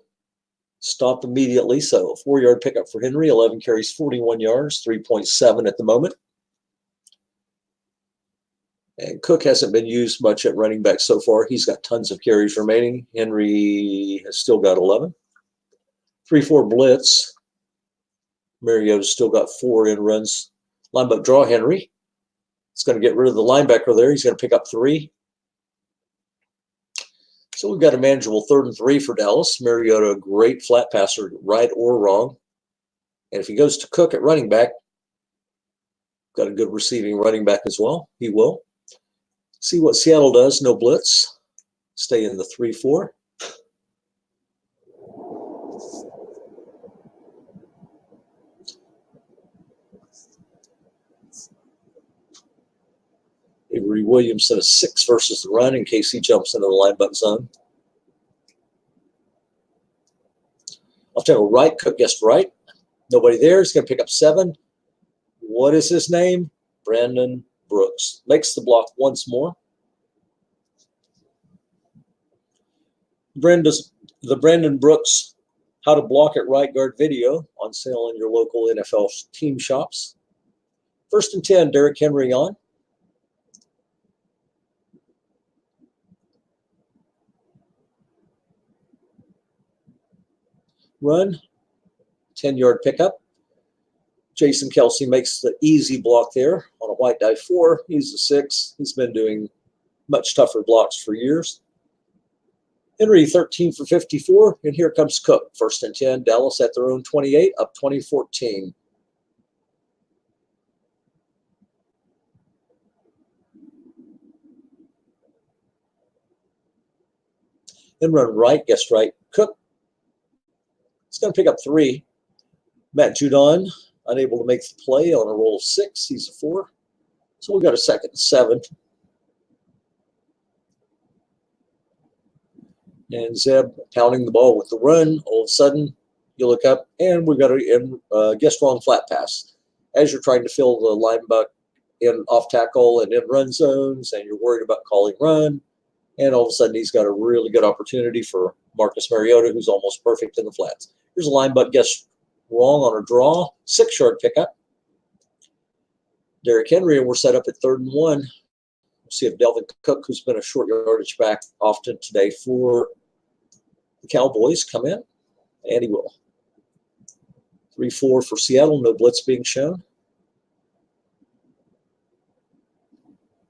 stop immediately. So a 4-yard pickup for Henry, 11 carries, 41 yards, 3.7 at the moment. And Cook hasn't been used much at running back so far. He's got tons of carries remaining. Henry has still got 11. 3-4 blitz. Mariota's still got 4 in runs. Linebacker draw Henry. It's going to get rid of the linebacker there. He's going to pick up 3. So we've got a manageable 3rd and 3 for Dallas. Mariota, a great flat passer, right or wrong. And if he goes to Cook at running back, got a good receiving running back as well. He will. See what Seattle does. No blitz. Stay in the 3-4. Avery Williams set a 6 versus the run in case he jumps into the linebacker zone. I'll take a right. Cook guessed right. Nobody there. He's going to pick up 7. What is his name? Brandon Brooks. Makes the block once more. The Brandon Brooks How to Block at Right Guard video on sale in your local NFL team shops. 1st and 10, Derrick Henry on. Run, 10-yard pickup. Jason Kelsey makes the easy block there on a white die 4. He's a 6. He's been doing much tougher blocks for years. Henry 13 for 54, and here comes Cook. 1st and 10, Dallas at their own 28, up 20-14. Then run right, guess right. Cook. He's going to pick up 3. Matt Judon, unable to make the play on a roll of 6. He's a 4. So we've got a 2nd and 7. And Zeb pounding the ball with the run. All of a sudden, you look up, and we've got a guess wrong flat pass. As you're trying to fill the linebacker in off tackle and in run zones, and you're worried about calling run, and all of a sudden he's got a really good opportunity for Marcus Mariota, who's almost perfect in the flats. Here's a linebacker guess wrong on a draw. 6-yard pickup. Derrick Henry, and we're set up at 3rd and 1. We'll see if Delvin Cook, who's been a short yardage back often today for the Cowboys, come in, and he will. 3-4 for Seattle, no blitz being shown.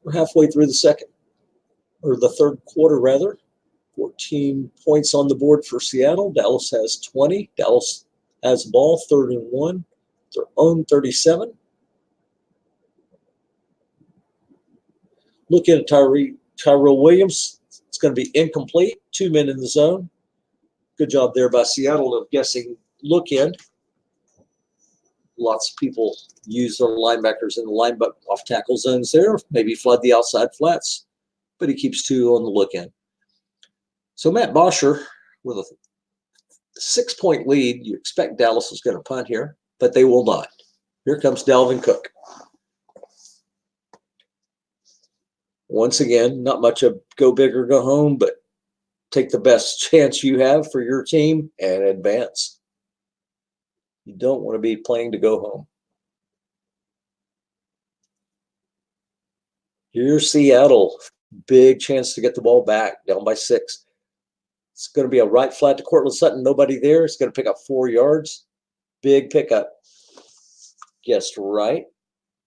We're halfway through the third quarter, rather. 14 points on the board for Seattle. Dallas has 20. Dallas has the ball, 3rd and 1. Their own 37. Looking at Tyrell Williams. It's going to be incomplete. 2 men in the zone. Good job there by Seattle of guessing look in. Lots of people use their linebackers in the line off tackle zones there, maybe flood the outside flats, but he keeps 2 on the look in. So Matt Bosher with a 6-point lead. You expect Dallas is going to punt here, but they will not. Here comes Dalvin Cook. Once again, not much of go big or go home, but take the best chance you have for your team and advance. You don't want to be playing to go home. Here's Seattle. Big chance to get the ball back, down by 6. It's going to be a right flat to Cortland Sutton. Nobody there. It's going to pick up 4 yards. Big pickup. Guessed right.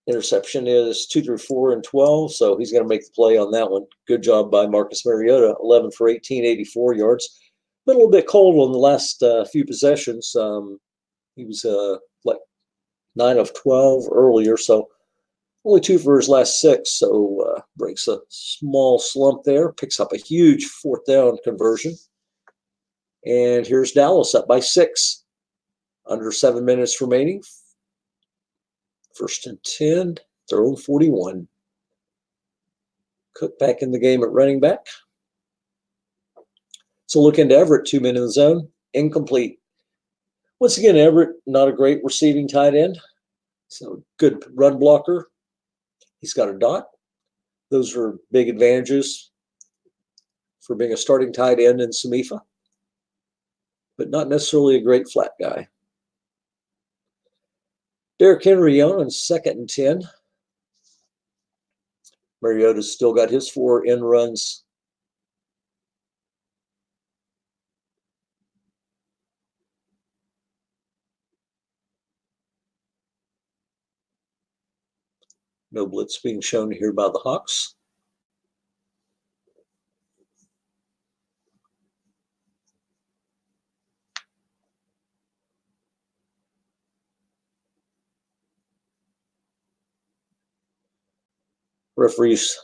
Interception is 2 through 4 and 12, so he's going to make the play on that one. Good job by Marcus Mariota. 11 for 18, 84 yards. Been a little bit cold on the last few possessions. He was like 9 of 12 earlier, so only 2 for his last 6, so breaks a small slump there. Picks up a huge 4th down conversion. And here's Dallas up by 6. Under 7 minutes remaining. 1st and 10, their own 41. Cook back in the game at running back. So look into Everett, 2 men in the zone, incomplete. Once again, Everett, not a great receiving tight end. So good run blocker. He's got a dot. Those are big advantages for being a starting tight end in SOMIFA, but not necessarily a great flat guy. Derrick Henry on 2nd and 10. Mariota's still got his 4 end runs. No blitz being shown here by the Hawks. Referees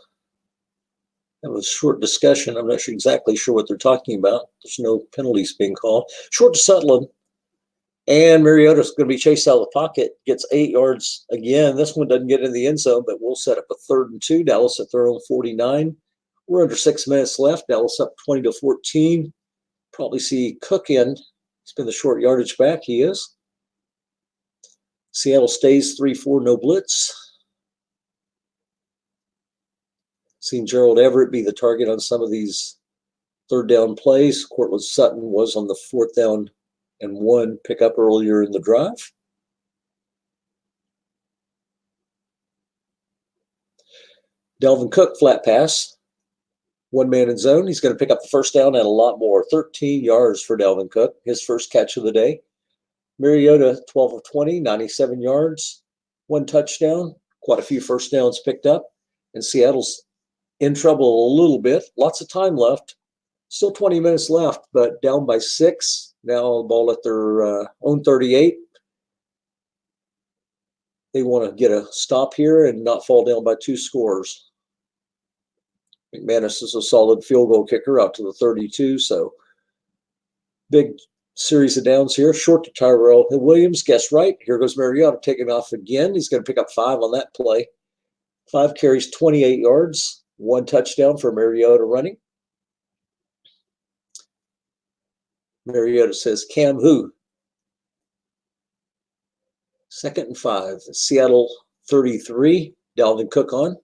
have a short discussion. I'm not exactly sure what they're talking about. There's no penalties being called. Short to Sutherland. And Mariota's going to be chased out of the pocket. Gets 8 yards again. This one doesn't get in the end zone, but we'll set up a 3rd and 2. Dallas at their own 49. We're under 6 minutes left. Dallas up 20-14. Probably see Cook in. He's been the short yardage back. He is. Seattle stays 3-4, no blitz. Seen Gerald Everett be the target on some of these 3rd down plays. Cortland Sutton was on the 4th down and 1 pickup earlier in the drive. Dalvin Cook, flat pass. 1 man in zone. He's going to pick up the 1st down and a lot more. 13 yards for Dalvin Cook. His first catch of the day. Mariota, 12 of 20, 97 yards. 1 touchdown. Quite a few 1st downs picked up. And Seattle's in trouble a little bit. Lots of time left. Still 20 minutes left, but down by 6. Now the ball at their own 38. They want to get a stop here and not fall down by 2 scores. McManus is a solid field goal kicker out to the 32, so big series of downs here. Short to Tyrell Williams, guess right. Here goes Mariota taking off again. He's going to pick up 5 on that play. 5 carries, 28 yards. 1 touchdown for Mariota running. Mariota says, Cam who? 2nd and 5. Seattle 33. Dalvin Cook on.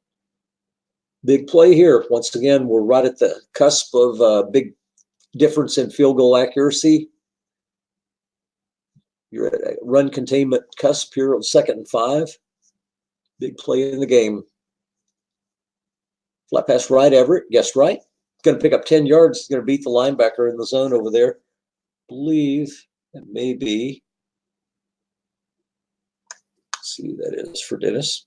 Big play here. Once again, we're right at the cusp of a big difference in field goal accuracy. You're at a run containment cusp here on 2nd and 5. Big play in the game. Flat pass right, Everett. Guessed right. Going to pick up 10 yards. He's going to beat the linebacker in the zone over there. Believe it may be. Let's see who that is for Dennis.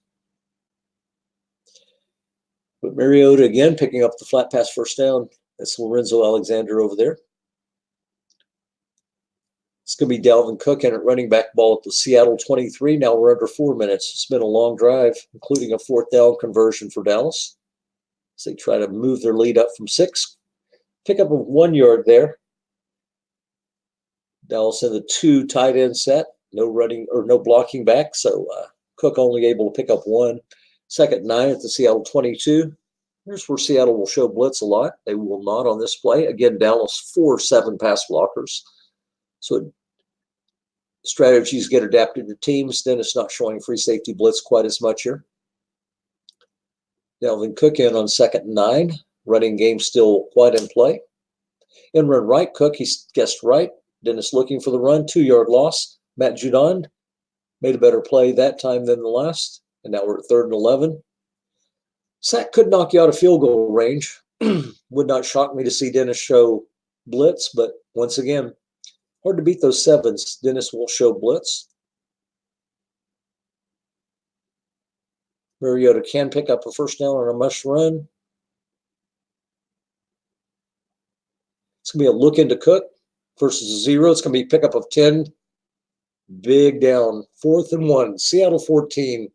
But Mariota again picking up the flat pass 1st down. That's Lorenzo Alexander over there. It's going to be Dalvin Cook in at running back, ball at the Seattle 23. Now we're under 4 minutes. It's been a long drive, including a 4th down conversion for Dallas. So they try to move their lead up from 6. Pick up 1 yard there. Dallas in the 2 tight end set. No running or no blocking back, so Cook only able to pick up one. 2nd and 9 at the Seattle 22. Here's where Seattle will show blitz a lot. They will not on this play. Again, Dallas 4-7 pass blockers. So strategies get adapted to teams. Then it's not showing free safety blitz quite as much here. Dalvin Cook in on 2nd and 9. Running game still quite in play. In run right, Cook, he guessed right. Dennis looking for the run, 2-yard loss. Matt Judon made a better play that time than the last. And now we're at 3rd and 11. Sack could knock you out of field goal range. Would not shock me to see Dennis show blitz, but once again, hard to beat those 7s. Dennis will show blitz. Mariota can pick up a first down on a must run. It's going to be a look into Cook versus 0. It's going to be pickup of 10. Big down. 4th and 1. Seattle 14.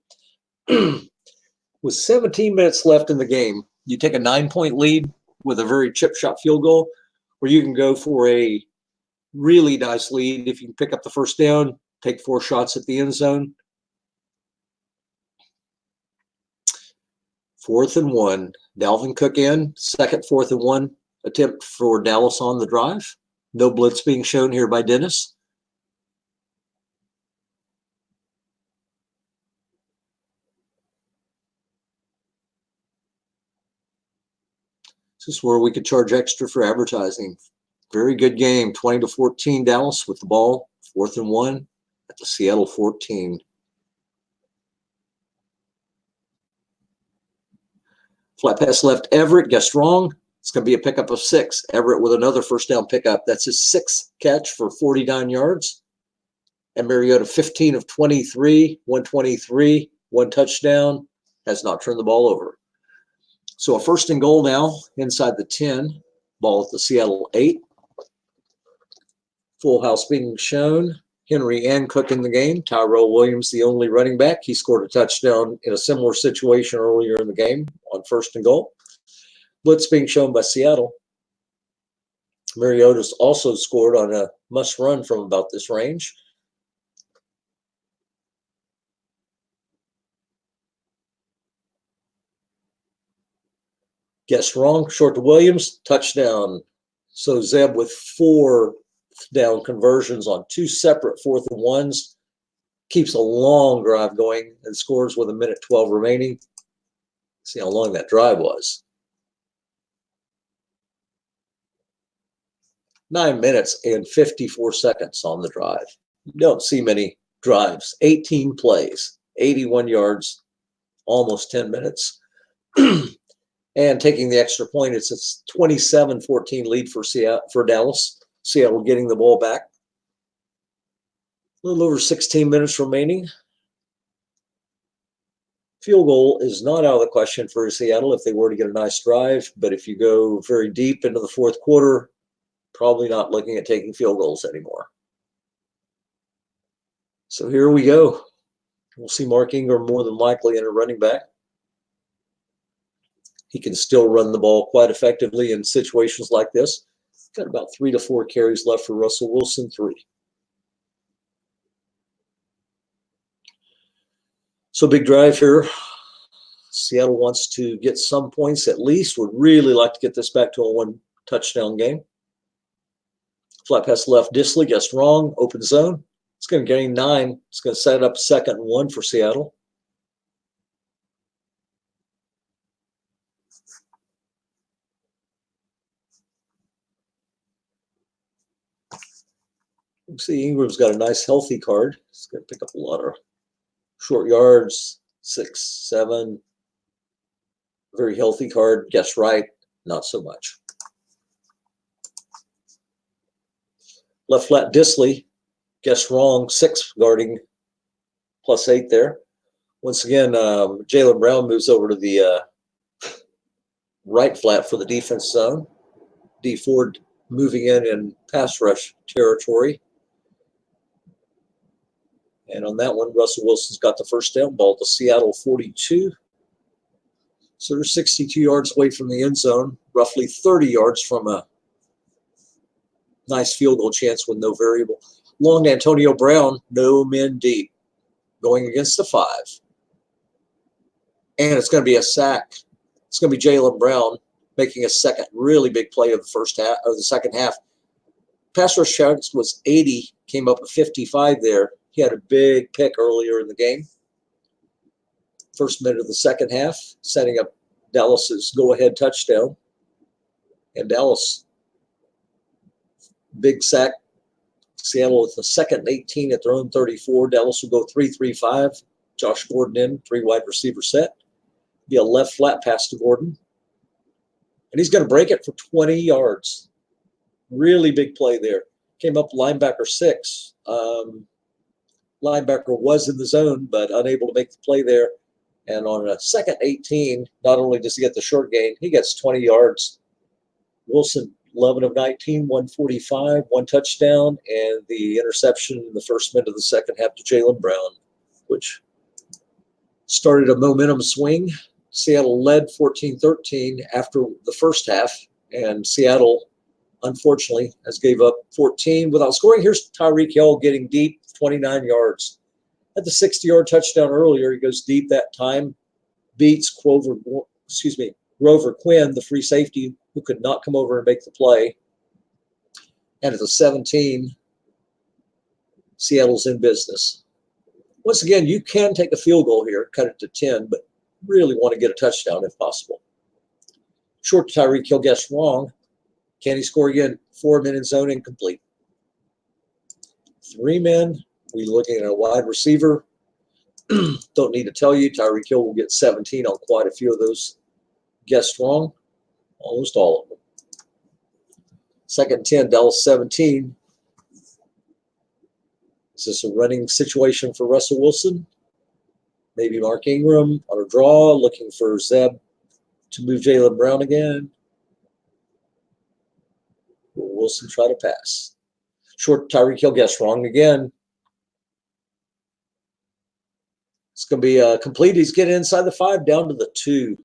With 17 minutes left in the game, you take a 9-point lead with a very chip shot field goal, or you can go for a really nice lead if you can pick up the first down, take 4 shots at the end zone. 4th and 1. Dalvin Cook in. 2nd, 4th and 1 attempt for Dallas on the drive. No blitz being shown here by Dennis. This is where we could charge extra for advertising. Very good game. 20-14 Dallas with the ball. 4th and 1 at the Seattle 14. Flat pass left Everett. Guessed wrong. It's going to be a pickup of 6. Everett with another first down pickup. That's his 6th catch for 49 yards. And Mariota 15 of 23, 123, 1 touchdown. Has not turned the ball over. So a 1st and goal now inside the 10. Ball at the Seattle 8. Full house being shown. Henry and Cook in the game. Tyrell Williams, the only running back. He scored a touchdown in a similar situation earlier in the game on 1st and goal. Blitz being shown by Seattle. Mariota's also scored on a must run from about this range. Guessed wrong. Short to Williams. Touchdown. So Zeb with 4 down conversions on 2 separate 4th and 1s. Keeps a long drive going and scores with 1:12 remaining. See how long that drive was. 9 minutes and 54 seconds on the drive. You don't see many drives. 18 plays, 81 yards, almost 10 minutes. And taking the extra point, it's a 27-14 lead for Dallas. Seattle getting the ball back. A little over 16 minutes remaining. Field goal is not out of the question for Seattle if they were to get a nice drive, but if you go very deep into the 4th quarter, probably not looking at taking field goals anymore. So here we go. We'll see Mark Ingram more than likely in a running back. He can still run the ball quite effectively in situations like this. Got about 3 to 4 carries left for Russell Wilson, 3. So big drive here. Seattle wants to get some points at least. Would really like to get this back to a 1-touchdown game. Flat pass left Disley, guessed wrong. Open zone. It's going to gain 9. It's going to set up 2nd and 1 for Seattle. You see Ingram's got a nice healthy card. He's going to pick up a lot of short yards, 6, 7. Very healthy card. Guess right. Not so much. Left flat Disley. Guess wrong. 6 guarding. +8 there. Once again, Jaylen Brown moves over to the right flat for the defense zone. D Ford moving in pass rush territory. And on that one, Russell Wilson's got the first down. Ball to Seattle 42. So they're 62 yards away from the end zone, roughly 30 yards from a nice field goal chance with no variable. Long to Antonio Brown, no men deep, going against the 5. And it's going to be a sack. It's going to be Jaylen Brown making a second really big play of the first half, or the second half. Pass rush yards was 80, came up with 55 there. He had a big pick earlier in the game. First minute of the second half, setting up Dallas's go-ahead touchdown. And Dallas, big sack. Seattle with the second and 18 at their own 34. Dallas will go 3-3-5. Josh Gordon in, 3 wide receiver set. Be a left flat pass to Gordon. And he's going to break it for 20 yards. Really big play there. Came up linebacker 6. Linebacker was in the zone, but unable to make the play there. And on a second 18, not only does he get the short gain, he gets 20 yards. Wilson, 11 of 19, 145, 1 touchdown, and the interception in the first minute of the second half to Jaylen Brown, which started a momentum swing. Seattle led 14-13 after the first half, and Seattle, unfortunately, has gave up 14 without scoring. Here's Tyreek Hill getting deep, 29 yards. At the 60-yard touchdown earlier, he goes deep that time, beats Grover Quinn, the free safety, who could not come over and make the play. And at the 17, Seattle's in business. Once again, you can take a field goal here, cut it to 10, but really want to get a touchdown if possible. Short to Tyreek Hill, guessed wrong. Can he score again? 4 men in zone, incomplete. 3 men. We're looking at a wide receiver. Don't need to tell you, Tyreek Hill will get 17 on quite a few of those. Guessed wrong. Almost all of them. Second 10, Dallas 17. Is this a running situation for Russell Wilson? Maybe Mark Ingram on a draw, looking for Zeb to move Jaylen Brown again. Will Wilson try to pass? Short Tyreek Hill, guessed wrong again. It's going to be complete. He's getting inside the 5, down to the 2.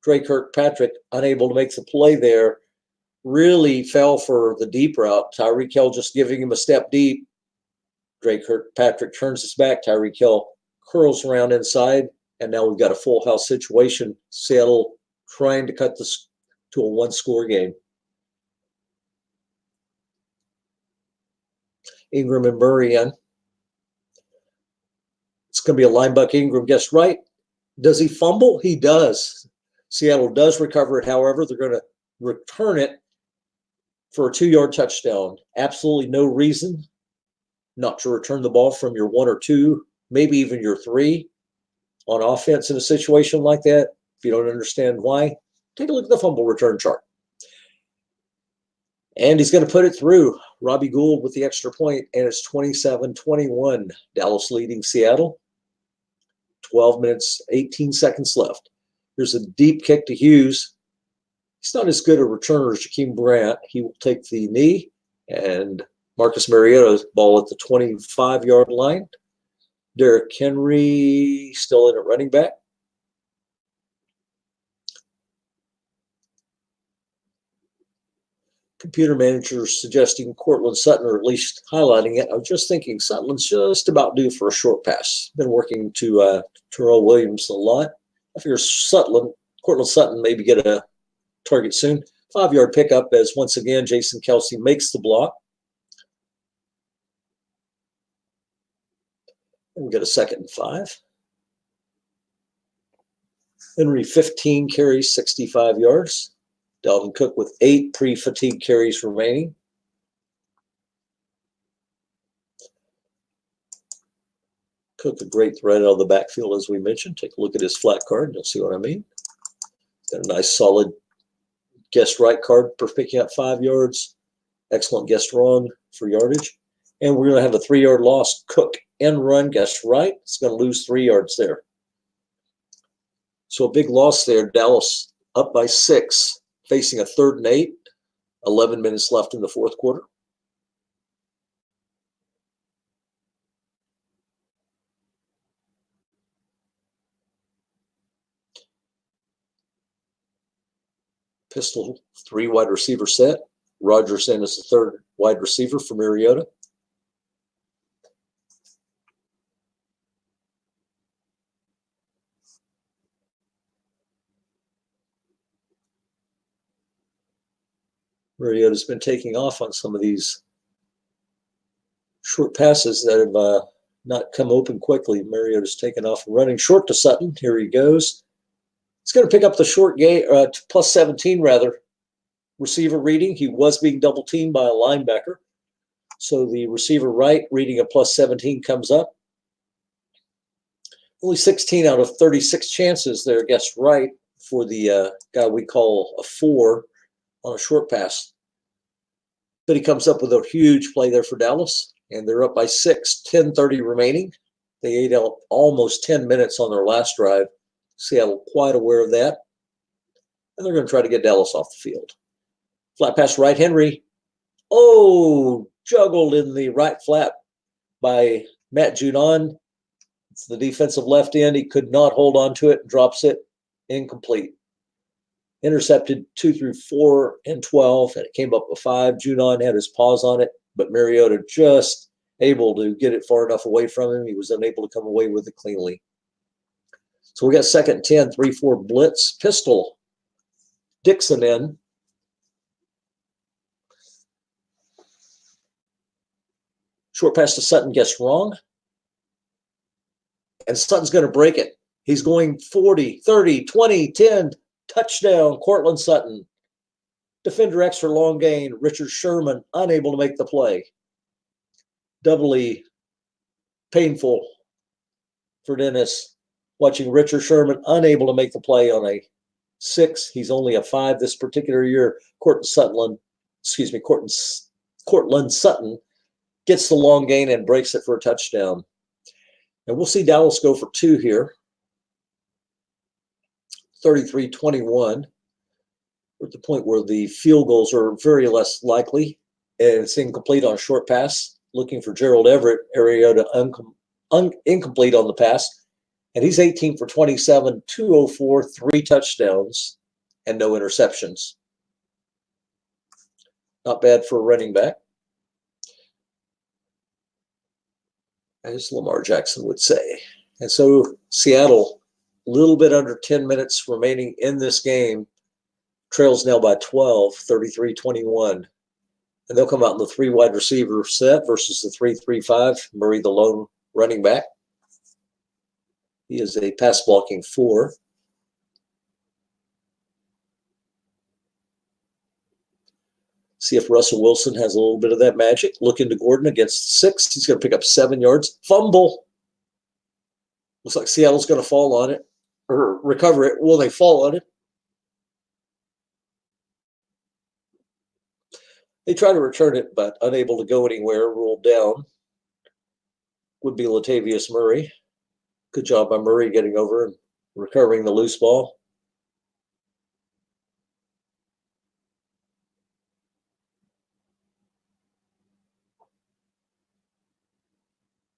Dre Kirkpatrick, unable to make the play there, really fell for the deep route. Tyreek Hill just giving him a step deep. Dre Kirkpatrick turns his back. Tyreek Hill curls around inside, and now we've got a full house situation. Seattle trying to cut this to a 1-score game. Ingram and Murray in. It's going to be a linebacker. Ingram guessed right. Does he fumble? He does. Seattle does recover it. However, they're going to return it for a 2-yard touchdown. Absolutely no reason not to return the ball from your 1 or 2, maybe even your 3 on offense in a situation like that. If you don't understand why, take a look at the fumble return chart. And he's going to put it through. Robbie Gould with the extra point, and it's 27-21. Dallas leading Seattle. 12 minutes, 18 seconds left. Here's a deep kick to Hughes. He's not as good a returner as Jakeem Grant. He will take the knee, and Marcus Mariota's ball at the 25-yard line. Derrick Henry still in at running back. Computer manager suggesting Cortland Sutton, or at least highlighting it. I was just thinking Sutton's just about due for a short pass. Been working to Terrell Williams a lot. I figure Cortland Sutton maybe get a target soon. 5-yard pickup as once again Jason Kelsey makes the block. And we get a 2nd and 5. Henry 15 carries, 65 yards. Dalvin Cook with 8 pre-fatigue carries remaining. Cook, a great threat out of the backfield, as we mentioned. Take a look at his flat card, and you'll see what I mean. Got a nice, solid guessed right card for picking up 5 yards. Excellent guessed wrong for yardage. And we're going to have a 3-yard loss. Cook end run, guessed right. It's going to lose 3 yards there. So a big loss there. Dallas up by 6. Facing a 3rd and 8, 11 minutes left in the 4th quarter. Pistol 3 wide receiver set. Rodgers in as the 3rd wide receiver for Mariota. Mariota's been taking off on some of these short passes that have not come open quickly. Mariota's taken off and running short to Sutton. Here he goes. He's going to pick up the short game, plus 17 rather. Receiver reading. He was being double teamed by a linebacker. So the receiver right reading a plus 17 comes up. Only 16 out of 36 chances there guessed right for the guy we call a 4 on a short pass. But he comes up with a huge play there for Dallas, and they're up by 6, 10:30 remaining. They ate out almost 10 minutes on their last drive. Seattle quite aware of that, and they're going to try to get Dallas off the field. Flat pass right, Henry. Oh, juggled in the right flat by Matt Judon. It's the defensive left end. He could not hold on to it, drops it, incomplete. Intercepted 2 through 4 and 12, and it came up with 5. Judon had his paws on it, but Mariota just able to get it far enough away from him. He was unable to come away with it cleanly. So we got 2nd and 10, 3-4 blitz. Pistol Dixon in. Short pass to Sutton gets wrong. And Sutton's going to break it. He's going 40, 30, 20, 10. Touchdown, Cortland Sutton. Defender extra long gain. Richard Sherman unable to make the play. Doubly painful for Dennis watching Richard Sherman unable to make the play on a 6. He's only a 5 this particular year. Cortland Sutton gets the long gain and breaks it for a touchdown. And we'll see Dallas go for 2 here. 33-21. We're at the point where the field goals are very less likely. And it's incomplete on a short pass. Looking for Gerald Everett. Mariota incomplete on the pass. And he's 18 for 27, 204, 3 touchdowns, and no interceptions. Not bad for a running back, as Lamar Jackson would say. And so Seattle, a little bit under 10 minutes remaining in this game, trails now by 12, 33-21. And they'll come out in the 3 wide receiver set versus the 3-3-5. Murray, the lone running back. He is a pass blocking 4. See if Russell Wilson has a little bit of that magic. Looking to Gordon against 6. He's going to pick up 7 yards. Fumble. Looks like Seattle's going to fall on it or recover it. Will they fall on it? They try to return it, but unable to go anywhere. Rolled down. Would be Latavius Murray. Good job by Murray getting over and recovering the loose ball.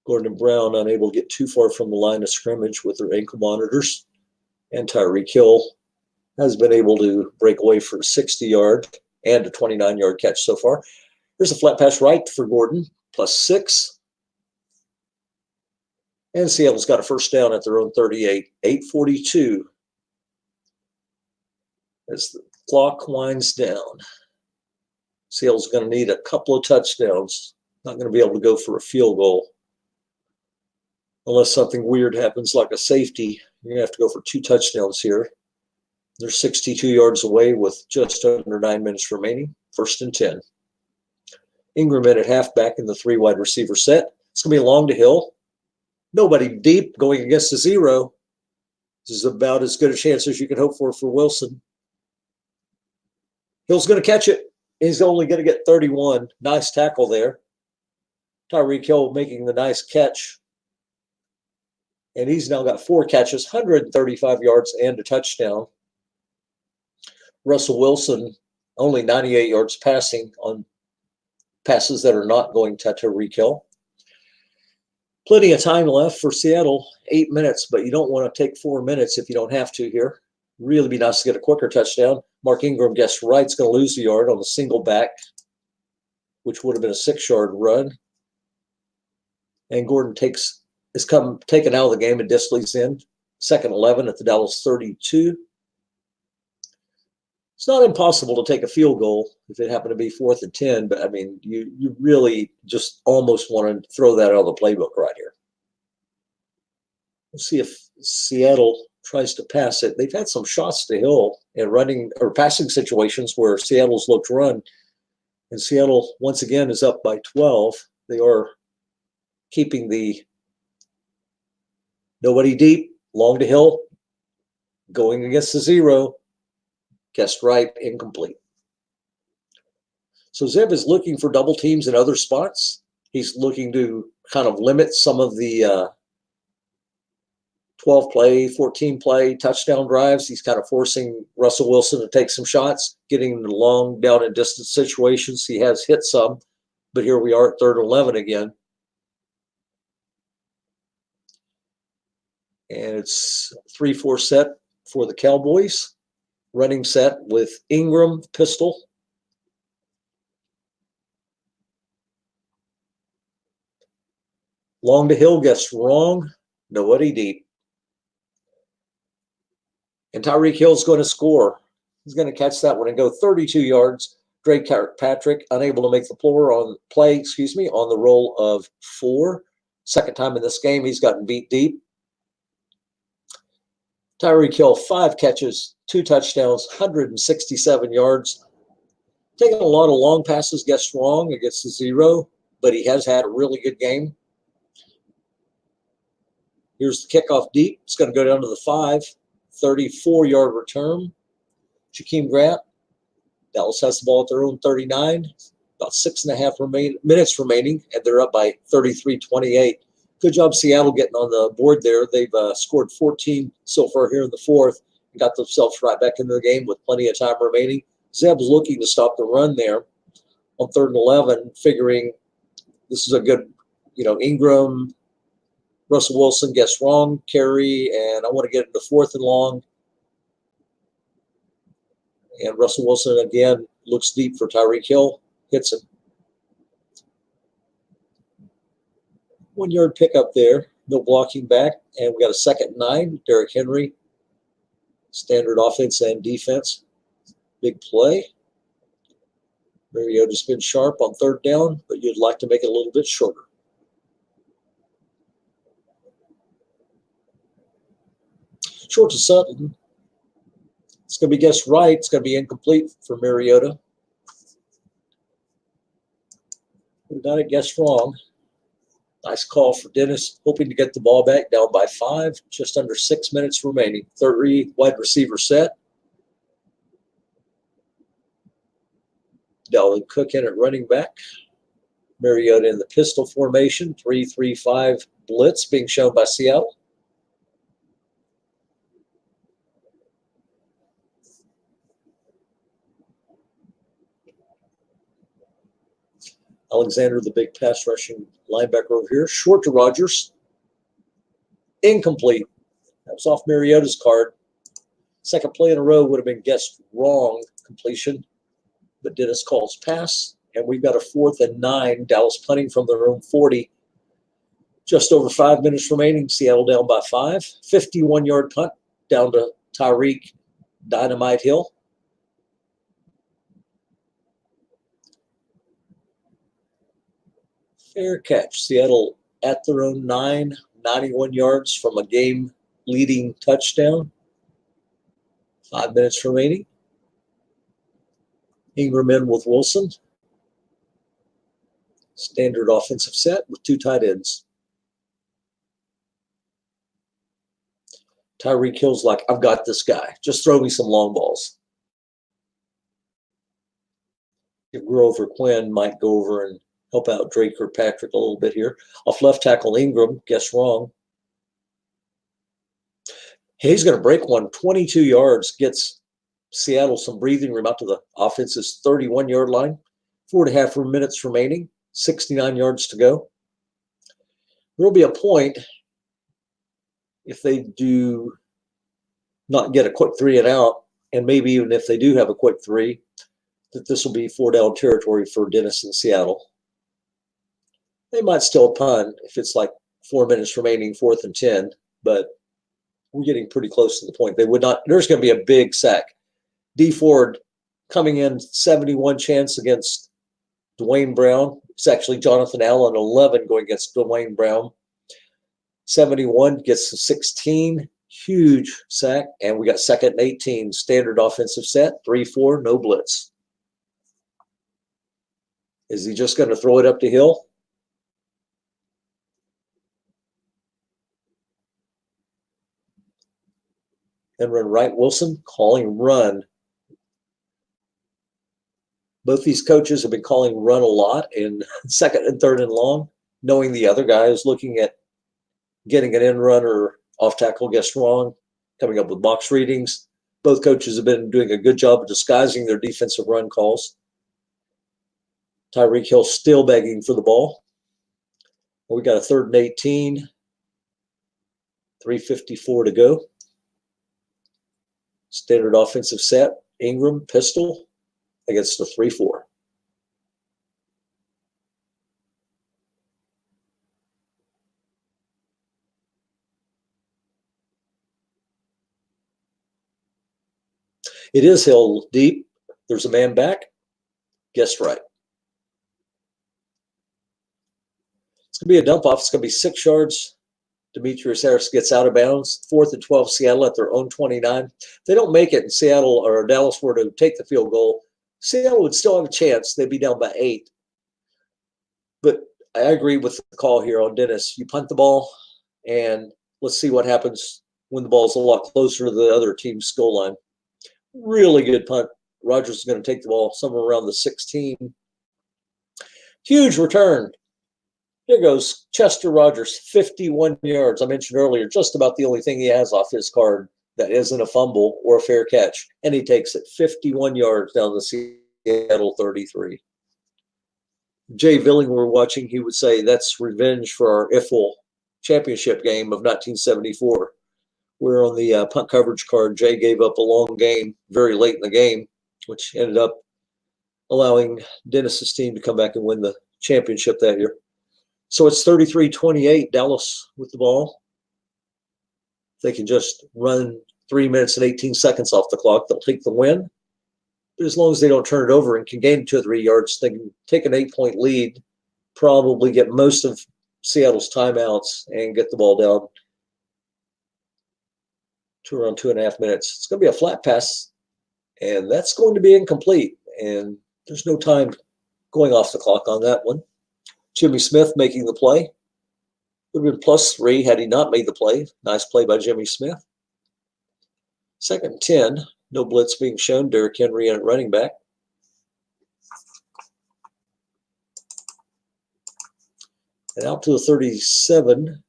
Gordon and Brown unable to get too far from the line of scrimmage with their ankle monitors. And Tyreek Hill has been able to break away for a 60-yard and a 29-yard catch so far. Here's a flat pass right for Gordon, plus 6. And Seattle's got a first down at their own 38, 8:42 as the clock winds down. Seattle's going to need a couple of touchdowns. Not going to be able to go for a field goal unless something weird happens like a safety. You're going to have to go for 2 touchdowns here. They're 62 yards away with just under 9 minutes remaining. 1st and 10. Ingram in at halfback in the 3 wide receiver set. It's going to be long to Hill. Nobody deep going against a 0. This is about as good a chance as you can hope for Wilson. Hill's going to catch it. He's only going to get 31. Nice tackle there. Tyreek Hill making the nice catch. And he's now got 4 catches, 135 yards and a touchdown. Russell Wilson only 98 yards passing on passes that are not going to Tyreek Hill. Plenty of time left for Seattle, 8 minutes, but you don't want to take 4 minutes if you don't have to here. Really be nice to get a quicker touchdown. Mark Ingram guessed right's going to lose a yard on the single back, which would have been a 6-yard run. And Gordon is taken out of the game and Disley's in. 2nd 11 at the Dallas 32. It's not impossible to take a field goal if it happened to be 4th and 10, but I mean, you really just almost want to throw that out of the playbook right here. We'll see if Seattle tries to pass it. They've had some shots to Hill in running or passing situations where Seattle's looked run, and Seattle once again is up by 12. They are keeping the nobody deep, long to Hill, going against the 0. Guessed right, incomplete. So Zeb is looking for double teams in other spots. He's looking to kind of limit some of the 12 play, 14 play touchdown drives. He's kind of forcing Russell Wilson to take some shots, getting the long down and distance situations. He has hit some, but here we are at 3rd and 11 again. And it's 3-4 set for the Cowboys. Running set with Ingram, pistol. Long to Hill gets wrong. Nobody deep. And Tyreek Hill's going to score. He's going to catch that one and go 32 yards. Drake Kirkpatrick unable to make the play on the roll of 4. Second time in this game he's gotten beat deep. Tyreek Hill, 5 catches, 2 touchdowns, 167 yards. Taking a lot of long passes, gets wrong against the 0, but he has had a really good game. Here's the kickoff deep. It's going to go down to the 5, 34-yard return. Jakeem Grant. Dallas has the ball at their own 39. About 6.5 minutes remaining, and they're up by 33-28. Good job, Seattle, getting on the board there. They've scored 14 so far here in the 4th and got themselves right back into the game with plenty of time remaining. Zeb's looking to stop the run there on 3rd and 11, figuring this is a good, Ingram, Russell Wilson gets wrong, carry, and I want to get into 4th and long. And Russell Wilson again looks deep for Tyreek Hill, hits him. 1-yard pickup there, no blocking back, and we got a 2nd and 9. Derrick Henry, standard offense and defense. Big play. Mariota's been sharp on 3rd down, but you'd like to make it a little bit shorter. Short to Sutton. It's going to be guessed right. It's going to be incomplete for Mariota. We got it guessed wrong. Nice call for Dennis, hoping to get the ball back, down by 5, just under 6 minutes remaining. 3 wide receiver set. Dalvin Cook in at running back. Mariota in the pistol formation. 3-3-5 blitz being shown by Seattle. Alexander, the big pass rushing linebacker over here. Short to Rodgers. Incomplete. That was off Mariota's card. Second play in a row would have been guessed wrong completion. But Dennis calls pass. And we've got a 4th and 9. Dallas punting from their own 40. Just over 5 minutes remaining. Seattle down by 5. 51-yard punt down to Tyreek Dynamite Hill. Fair catch. Seattle at their own 9, 91 yards from a game-leading touchdown. 5 minutes remaining. Ingram in with Wilson. Standard offensive set with 2 tight ends. Tyreek Hill's like, I've got this guy. Just throw me some long balls. If Grover Quinn might go over and help out Drake Kirkpatrick a little bit here. Off left tackle Ingram, guess wrong. He's going to break one, 22 yards, gets Seattle some breathing room out to the offense's 31-yard line. 4.5 minutes remaining, 69 yards to go. There will be a point if they do not get a quick 3 and out, and maybe even if they do have a quick 3, that this will be 4-down territory for Dennis in Seattle. They might still punt if it's like 4 minutes remaining, 4th and 10, but we're getting pretty close to the point. They would not. There's going to be a big sack. D Ford coming in 71 chance against Dwayne Brown. It's actually Jonathan Allen, 11, going against Dwayne Brown. 71 gets the 16, huge sack, and we got second and 18, standard offensive set, 3-4, no blitz. Is he just going to throw it up to Hill? And run right. Wilson calling run. Both these coaches have been calling run a lot in second and third and long, knowing the other guy is looking at getting an end run or off tackle gets wrong, coming up with box readings. Both coaches have been doing a good job of disguising their defensive run calls. Tyreek Hill still begging for the ball. We got a third and 18, 3:54 to go. Standard offensive set, Ingram, pistol against the 3-4. It is Hill deep. There's a man back. Guessed right. It's going to be a dump off. It's going to be 6 yards. Demetrius Harris gets out of bounds. 4th and 12, Seattle at their own 29. If they don't make it in Seattle or Dallas were to take the field goal, Seattle would still have a chance. They'd be down by 8. But I agree with the call here on Dennis. You punt the ball, and let's see what happens when the ball's a lot closer to the other team's goal line. Really good punt. Rodgers is going to take the ball somewhere around the 16. Huge return. Here goes Chester Rogers, 51 yards. I mentioned earlier, just about the only thing he has off his card that isn't a fumble or a fair catch. And he takes it 51 yards down the Seattle 33. Jay Villing were watching, he would say that's revenge for our IFL championship game of 1974. Where on the punt coverage card, Jay gave up a long game very late in the game, which ended up allowing Dennis's team to come back and win the championship that year. So it's 33-28, Dallas with the ball. If they can just run 3 minutes and 18 seconds off the clock, they'll take the win. But as long as they don't turn it over and can gain 2 or 3 yards, they can take an 8-point lead, probably get most of Seattle's timeouts and get the ball down to around 2.5 minutes. It's going to be a flat pass, and that's going to be incomplete. And there's no time going off the clock on that one. Jimmy Smith making the play. Would have been +3 had he not made the play. Nice play by Jimmy Smith. Second and 10. No blitz being shown. Derrick Henry in at running back. And out to the 37.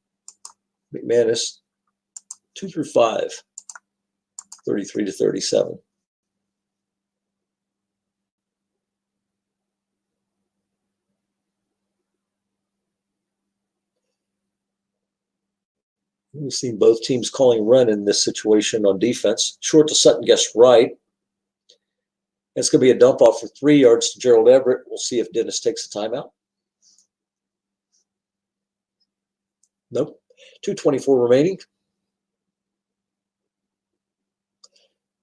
McManus. 2 through 5. 33-37. We've seen both teams calling run in this situation on defense. Short to Sutton, guessed right. It's going to be a dump off for 3 yards to Gerald Everett. We'll see if Dennis takes a timeout. Nope. 2:24 remaining.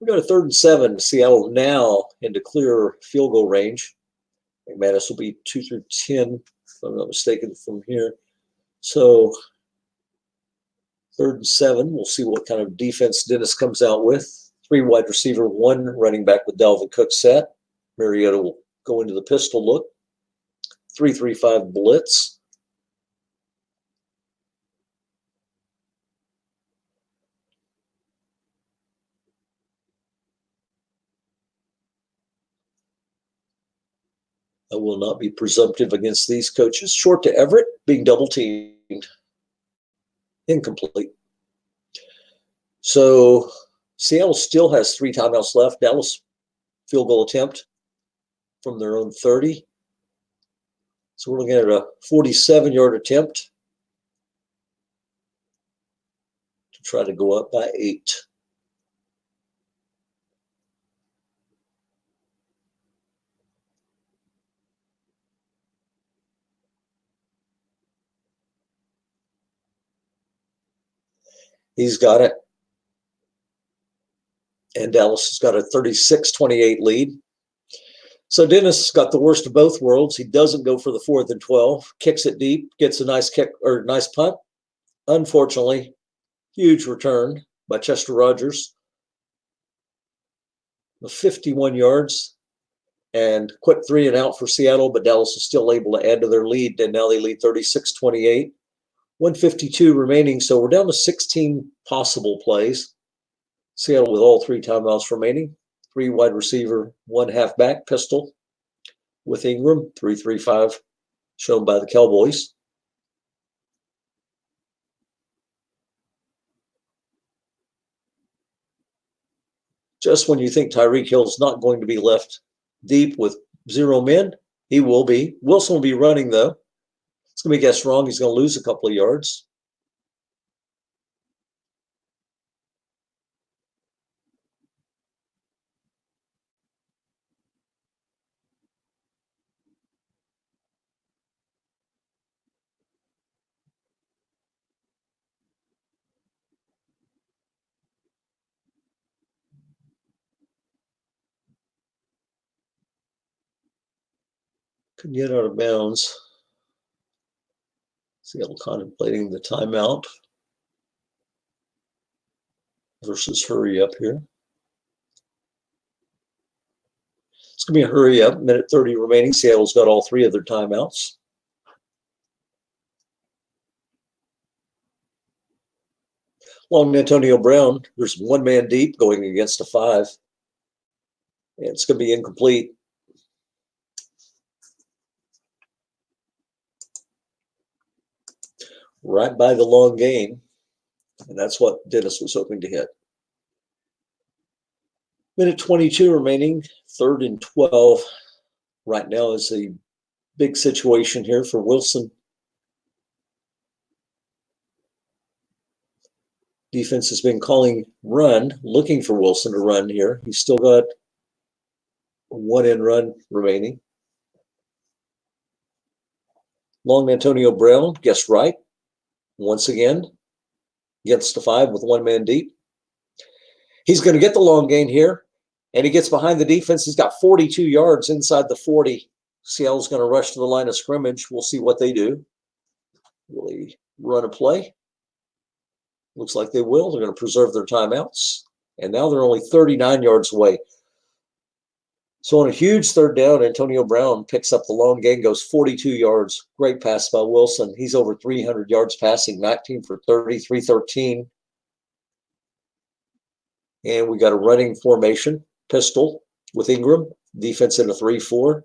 We got a 3rd and 7. Seattle now into clear field goal range. McManus will be 2 through 10, if I'm not mistaken, from here. So 3rd and 7. We'll see what kind of defense Dennis comes out with. 3 wide receiver, 1 running back with Dalvin Cook set. Mariota will go into the pistol look. 3-3-5 blitz. I will not be presumptive against these coaches. Short to Everett, being double teamed. Incomplete. So Seattle still has 3 timeouts left. Dallas field goal attempt from their own 30. So we're looking at a 47-yard attempt to try to go up by 8. He's got it. And Dallas has got a 36-28 lead. So Dennis got the worst of both worlds. He doesn't go for the 4th and 12, kicks it deep, gets a nice kick or nice punt. Unfortunately, huge return by Chester Rogers of 51 yards and quick 3 and out for Seattle, but Dallas is still able to add to their lead, and now they lead 36-28. 152 remaining, so we're down to 16 possible plays. Seattle with all 3 timeouts remaining. 3 wide receiver, 1 halfback pistol with Ingram, 3-3-5 shown by the Cowboys. Just when you think Tyreek Hill's not going to be left deep with 0 men, he will be. Wilson will be running, though. It's going to be guessed wrong. He's going to lose a couple of yards. Could get out of bounds. Seattle contemplating the timeout versus hurry up here. It's going to be a hurry up, minute 30 remaining. Seattle's got all 3 of their timeouts. Long Antonio Brown, there's 1 man deep going against a 5. And it's going to be incomplete. Right by the long gain. And that's what Dennis was hoping to hit. Minute 22 remaining, 3rd and 12. Right now is a big situation here for Wilson. Defense has been calling run, looking for Wilson to run here. He's still got 1 end run remaining. Long Antonio Brown, guessed right. Once again, gets to 5 with 1 man deep. He's going to get the long gain here, and he gets behind the defense. He's got 42 yards inside the 40. Seattle's going to rush to the line of scrimmage. We'll see what they do. Will they run a play? Looks like they will. They're going to preserve their timeouts. And now they're only 39 yards away. So on a huge 3rd down, Antonio Brown picks up the long gain, goes 42 yards. Great pass by Wilson. He's over 300 yards passing, 19 for 30, 313. And we got a running formation, pistol with Ingram. Defense in a 3-4.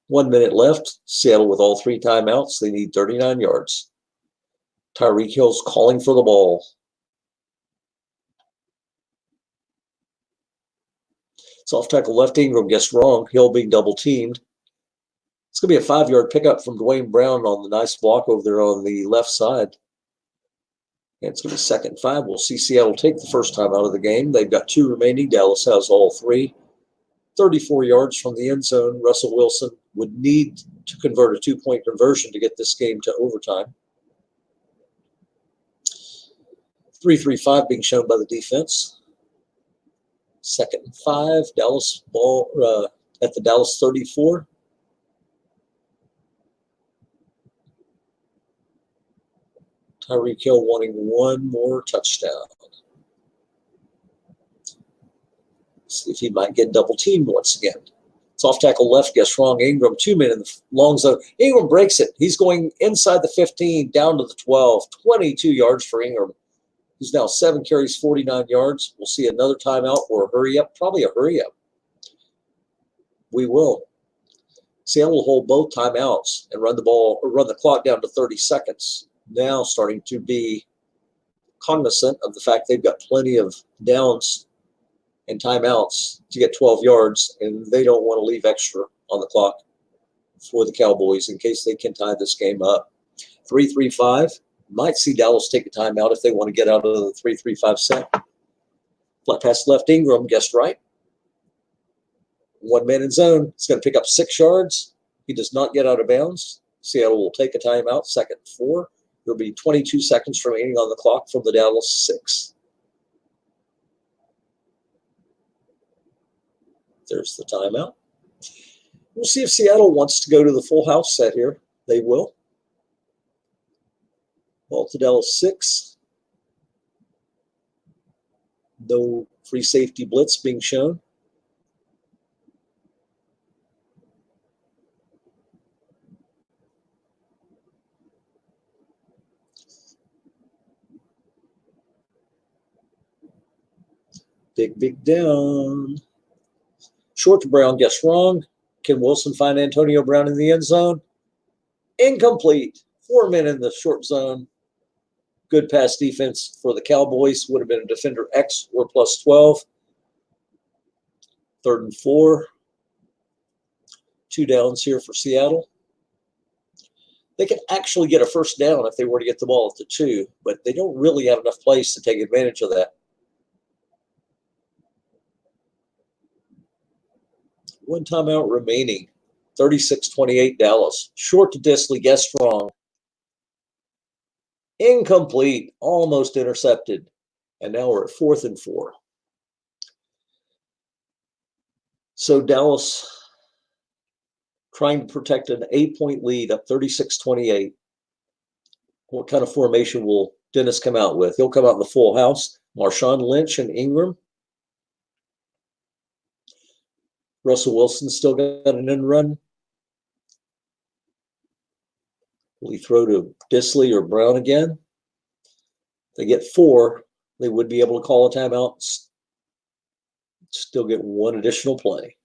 1 minute left. Seattle with all 3 timeouts. They need 39 yards. Tyreek Hill's calling for the ball. Soft tackle left, Ingram guessed wrong. Hill being double teamed. It's going to be a 5-yard pickup from Dwayne Brown on the nice block over there on the left side. And it's going to be 2nd and 5. We'll see Seattle take the first time out of the game. They've got 2 remaining. Dallas has all 3. 34 yards from the end zone. Russell Wilson would need to convert a 2-point conversion to get this game to overtime. 3-3-5 being shown by the defense. 2nd and 5. Dallas ball at the Dallas 34. Tyreek Hill wanting 1 more touchdown. See if he might get double teamed once again. Soft tackle left, guess wrong. Ingram, 2 men in the long zone. Ingram breaks it. He's going inside the 15, down to the 12. 22 yards for Ingram. He's now 7 carries, 49 yards. We'll see another timeout or a hurry up. Probably a hurry up. We will. Seattle will hold both timeouts and run the ball or run the clock down to 30 seconds. Now starting to be cognizant of the fact they've got plenty of downs and timeouts to get 12 yards, and they don't want to leave extra on the clock for the Cowboys in case they can tie this game up. 3-3-5. Might see Dallas take a timeout if they want to get out of the 3-3-5 set. Flat pass left, Ingram guessed right. 1 man in zone. It's going to pick up 6 yards. He does not get out of bounds. Seattle will take a timeout, 2nd and 4. There'll be 22 seconds remaining on the clock from the Dallas 6. There's the timeout. We'll see if Seattle wants to go to the full house set here. They will. Ball to Dallas 6. No free safety blitz being shown. Big down. Short to Brown, guess wrong. Can Wilson find Antonio Brown in the end zone? Incomplete. 4 men in the short zone. Good pass defense for the Cowboys. Would have been a defender X or plus 12. 3rd and 4. 2 downs here for Seattle. They can actually get a first down if they were to get the ball at the 2, but they don't really have enough place to take advantage of that. 1 timeout remaining. 36-28 Dallas. Short to Disley, guess wrong. Incomplete. Almost intercepted. And now we're at 4th and 4. So Dallas trying to protect an 8-point lead, up 36-28. What kind of formation will Dennis come out with? He'll come out in the full house. Marshawn Lynch and Ingram. Russell Wilson still got an end run. Will he throw to Disley or Brown again? If they get 4, they would be able to call a timeout. Still get 1 additional play.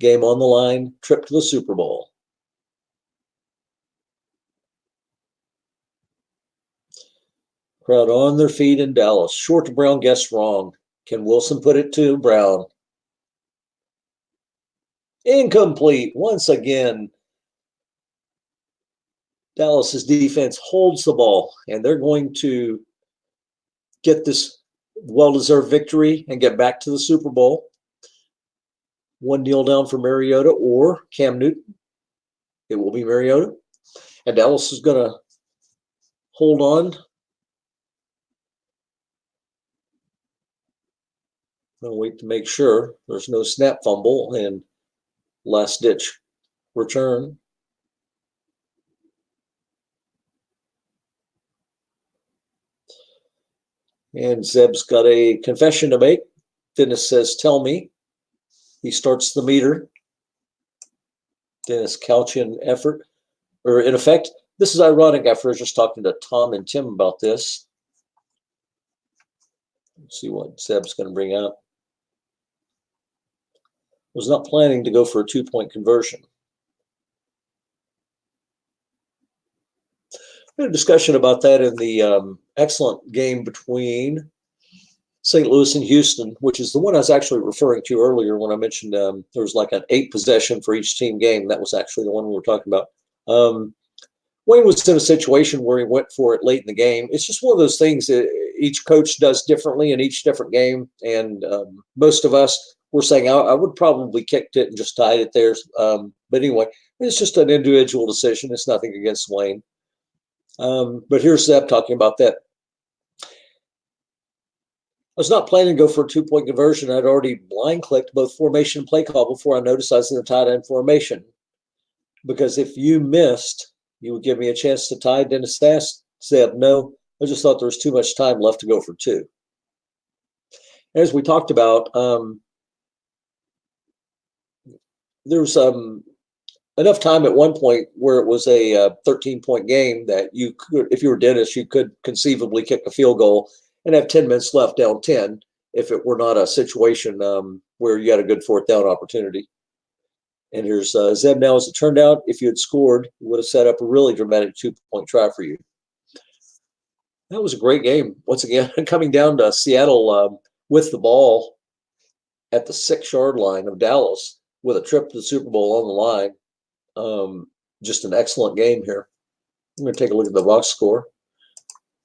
Game on the line, trip to the Super Bowl. Crowd on their feet in Dallas. Short to Brown, guess wrong. Can Wilson put it to Brown? Incomplete once again. Dallas's defense holds the ball, and they're going to get this well-deserved victory and get back to the Super Bowl. 1 kneel down for Mariota or Cam Newton. It will be Mariota. And Dallas is going to hold on. I'll wait to make sure there's no snap fumble and last-ditch return. And Zeb's got a confession to make. Dennis says, tell me. He starts the meter. Dennis Couchian effort. Or in effect, this is ironic after I was just talking to Tom and Tim about this. Let's see what Zeb's going to bring out. Was not planning to go for a 2-point conversion. We had a discussion about that in the excellent game between St. Louis and Houston, which is the one I was actually referring to earlier when I mentioned there was like an 8 possession for each team game. That was actually the one we were talking about. Wayne was in a situation where he went for it late in the game. It's just one of those things that each coach does differently in each different game. And most of us were saying, I would probably kicked it and just tied it there. But anyway, it's just an individual decision. It's nothing against Wayne. But here's Zeb talking about that. I was not planning to go for a 2-point conversion. I'd already blind clicked both formation and play call before I noticed I was in the tight end formation. Because if you missed, you would give me a chance to tie. Dennis asked Zeb, no, I just thought there was too much time left to go for 2. As we talked about, there was enough time at one point where it was a 13-point game that you could, if you were Dennis, you could conceivably kick a field goal and have 10 minutes left down 10 if it were not a situation where you had a good 4th down opportunity. And here's Zeb now. As it turned out, if you had scored, it would have set up a really dramatic 2-point try for you. That was a great game. Once again, coming down to Seattle with the ball at the 6-yard line of Dallas with a trip to the Super Bowl on the line. Just an excellent game here. I'm going to take a look at the box score.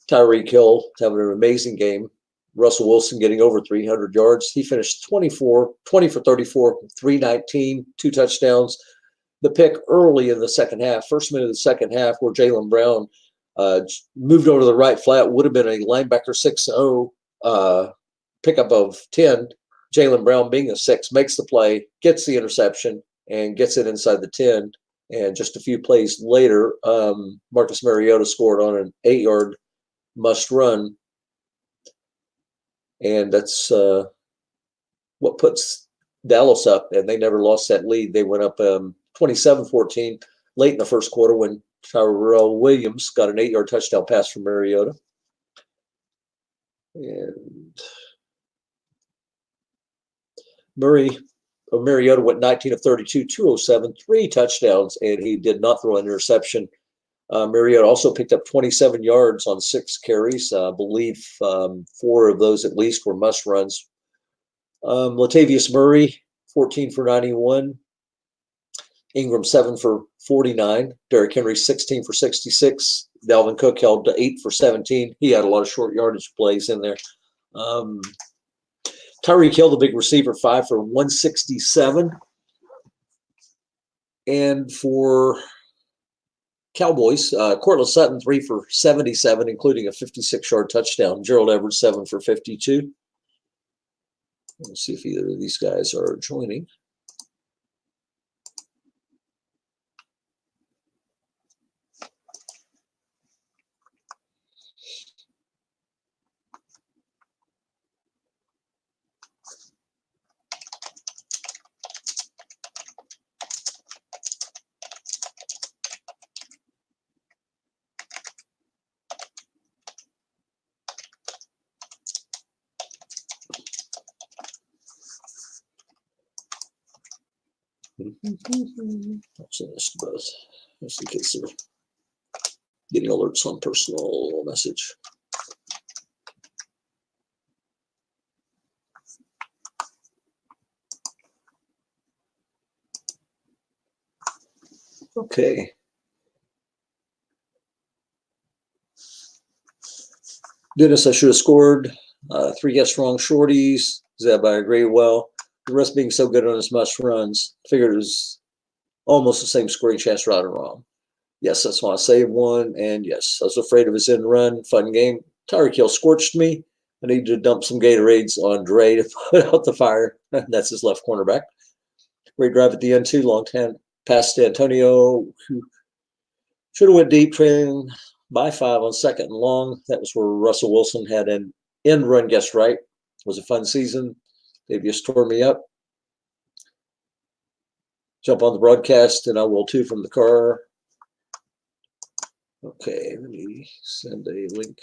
Tyreek Hill having an amazing game. Russell Wilson getting over 300 yards. He finished 20 for 34, 319, 2 touchdowns. The pick early in the second half, first minute of the second half, where Jaylen Brown moved over to the right flat, would have been a linebacker 6-0 pickup of 10. Jaylen Brown being a 6 makes the play, gets the interception, and gets it inside the 10. And just a few plays later, Marcus Mariota scored on an 8-yard must run. And that's what puts Dallas up. And they never lost that lead. They went up 27-14 late in the first quarter when Tyrell Williams got an 8-yard touchdown pass from Mariota. And Mariota went 19 of 32, 207, 3 touchdowns, and he did not throw an interception. Mariota also picked up 27 yards on 6 carries. I believe 4 of those at least were must runs. Latavius Murray, 14 for 91. Ingram, 7 for 49. Derrick Henry, 16 for 66. Dalvin Cook held to 8 for 17. He had a lot of short yardage plays in there. Tyreek Hill, the big receiver, 5 for 167. And for Cowboys, Cortland Sutton, 3 for 77, including a 56-yard touchdown. Gerald Everett, 7 for 52. Let's see if either of these guys are joining. I'll send this to both, just in case they're getting alerts on personal message. Okay. Dennis, I should have scored. 3 guess wrong shorties. Zeb, I agree well. The rest being so good on his must runs, figured it was almost the same scoring chance right or wrong. Yes, that's why I saved one. And yes, I was afraid of his end run. Fun game. Tyreek Hill scorched me. I needed to dump some Gatorades on Dre to put out the fire. That's his left cornerback. Great drive at the end, too. Long pass to Antonio, who should have went deep, trailing by 5 on 2nd and long. That was where Russell Wilson had an end run guess right. It was a fun season. They just tore me up. Jump on the broadcast, and I will too from the car. Okay, let me send a link.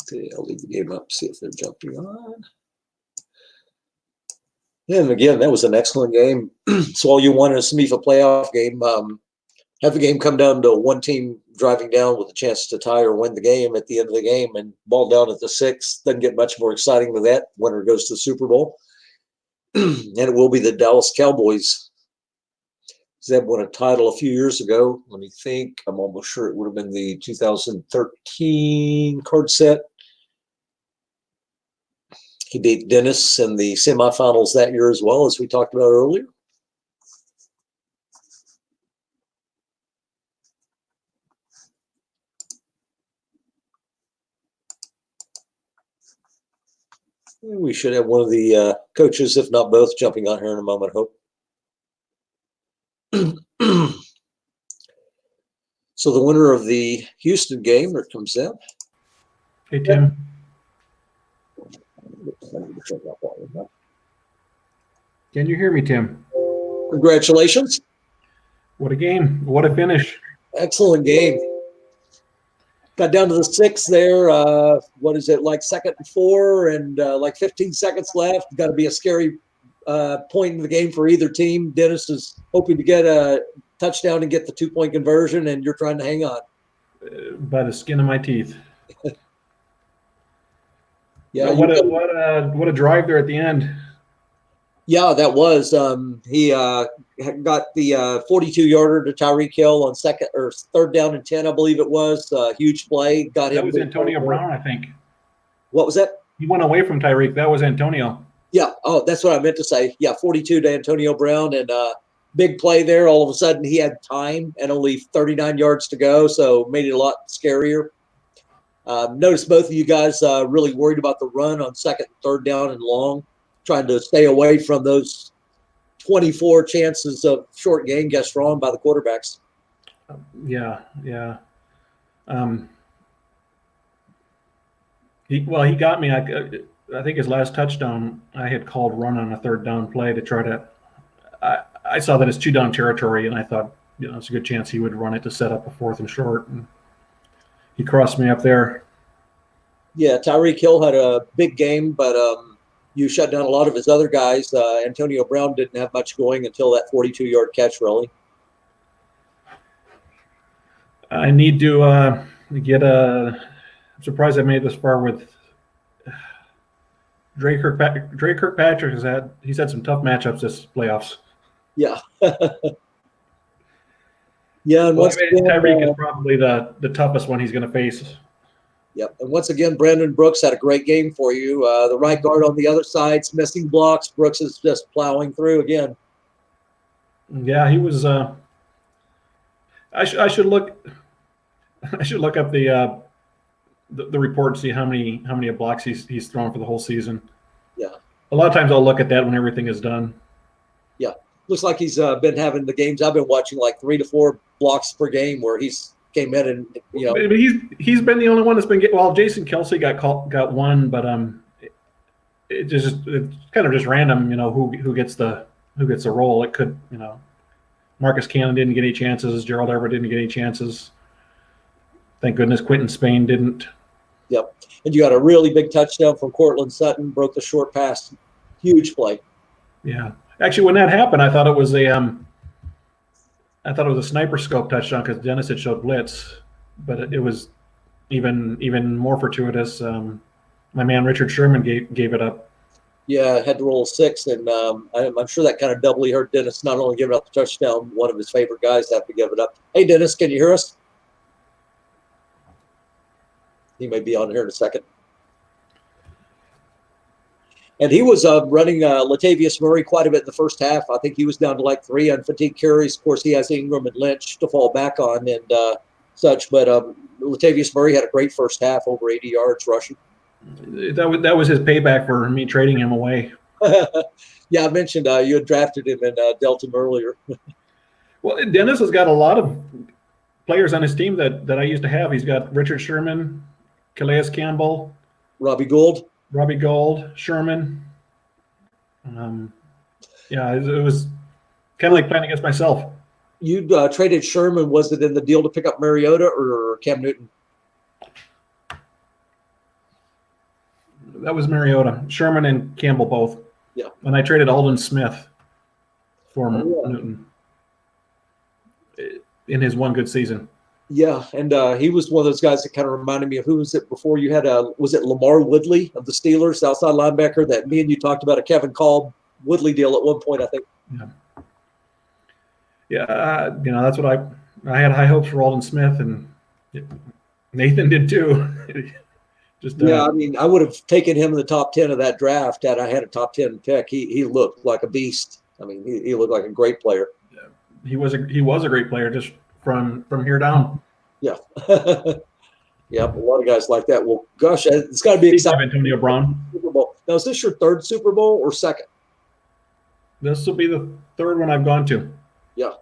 Okay, I'll leave the game up, see if they're jumping on. And again, that was an excellent game. So all you want in a SOMIFA playoff game, have the game come down to one team driving down with a chance to tie or win the game at the end of the game, and ball down at the 6th. Doesn't get much more exciting than that. Winner goes to the Super Bowl. And it will be the Dallas Cowboys. Zeb won a title a few years ago. Let me think. I'm almost sure it would have been the 2013 card set. He beat Dennis in the semifinals that year as well, as we talked about earlier. We should have one of the coaches, if not both, jumping on here in a moment, hope. So the winner of the Houston game, here comes in. Hey, Tim. Can you hear me, Tim? Congratulations. What a game. What a finish. Excellent game. Got down to the 6th there. What is it, like 2nd and 4 and like 15 seconds left. Got to be a scary point in the game for either team. Dennis is hoping to get a touchdown and get the 2-point conversion, and you're trying to hang on. By the skin of my teeth. Yeah, what a drive there at the end. Yeah, that was. He got the 42-yarder to Tyreek Hill on second or third down and 10, I believe it was. Huge play. Got him. That was Antonio Brown, I think. What was that? He went away from Tyreek. That was Antonio. Yeah. Oh, that's what I meant to say. Yeah, 42 to Antonio Brown, and big play there. All of a sudden, he had time and only 39 yards to go, so made it a lot scarier. Notice both of you guys really worried about the run on second and third down and long, trying to stay away from those 24 chances of short gain guessed wrong by the quarterbacks. Yeah. He got me. I think his last touchdown, I had called run on a third down play to try to. I saw that it's 2-down territory, and I thought, it's a good chance he would run it to set up a 4th and short. And he crossed me up there. Yeah, Tyreek Hill had a big game, but you shut down a lot of his other guys. Antonio Brown didn't have much going until that 42-yard catch, really. I need to get a. I'm surprised I made this far with Dre Kirkpatrick. He's had some tough matchups this playoffs. Yeah. Yeah, and once again, Tyreek is probably the toughest one he's going to face. Yep, and once again, Brandon Brooks had a great game for you. The right guard on the other side's missing blocks. Brooks is just plowing through again. Yeah, he was. I should look. I should look up the report and see how many blocks he's thrown for the whole season. Yeah. A lot of times I'll look at that when everything is done. Yeah. Looks like he's been having the games I've been watching like 3 to 4 blocks per game where he's came in and But he's been the only one that's been Jason Kelsey got one, but it's kind of just random, who gets the role. It could, Marcus Cannon didn't get any chances, Gerald Everett didn't get any chances. Thank goodness Quentin Spain didn't. Yep. And you got a really big touchdown from Cortland Sutton, broke the short pass. Huge play. Yeah. Actually, when that happened, I thought it was a sniper scope touchdown because Dennis had showed blitz, but it was even more fortuitous. My man Richard Sherman gave it up. Yeah, had to roll 6, and I'm sure that kind of doubly hurt Dennis, not only giving up the touchdown, one of his favorite guys have to give it up. Hey, Dennis, can you hear us? He may be on here in a second. And he was running Latavius Murray quite a bit in the first half. I think he was down to like 3 unfatigued carries. Of course, he has Ingram and Lynch to fall back on and such. But Latavius Murray had a great first half, over 80 yards rushing. That was his payback for me trading him away. Yeah, I mentioned you had drafted him and dealt him earlier. Well, Dennis has got a lot of players on his team that I used to have. He's got Richard Sherman, Calais Campbell, Robbie Gould, Sherman. It was kind of like playing against myself. You traded Sherman. Was it in the deal to pick up Mariota or Cam Newton? That was Mariota. Sherman and Campbell both. Yeah. And I traded Aldon Smith for Newton in his one good season. Yeah, and he was one of those guys that kind of reminded me of, who was it before you had was it Lamar Woodley of the Steelers, outside linebacker, that me and you talked about a Kevin Kolb Woodley deal at one point, I think. Yeah, that's what I had high hopes for Aldon Smith, and Nathan did too. I mean, I would have taken him in the top 10 of that draft had I had a top 10 pick. He looked like a beast. I mean, he looked like a great player. Yeah, he was a great player, just from here down. Yeah. Yeah, a lot of guys like that. Well, gosh, it's got to be exciting. Antonio Brown. Super Bowl. Now, is this your third Super Bowl or second? This will be the third one I've gone to. Yeah.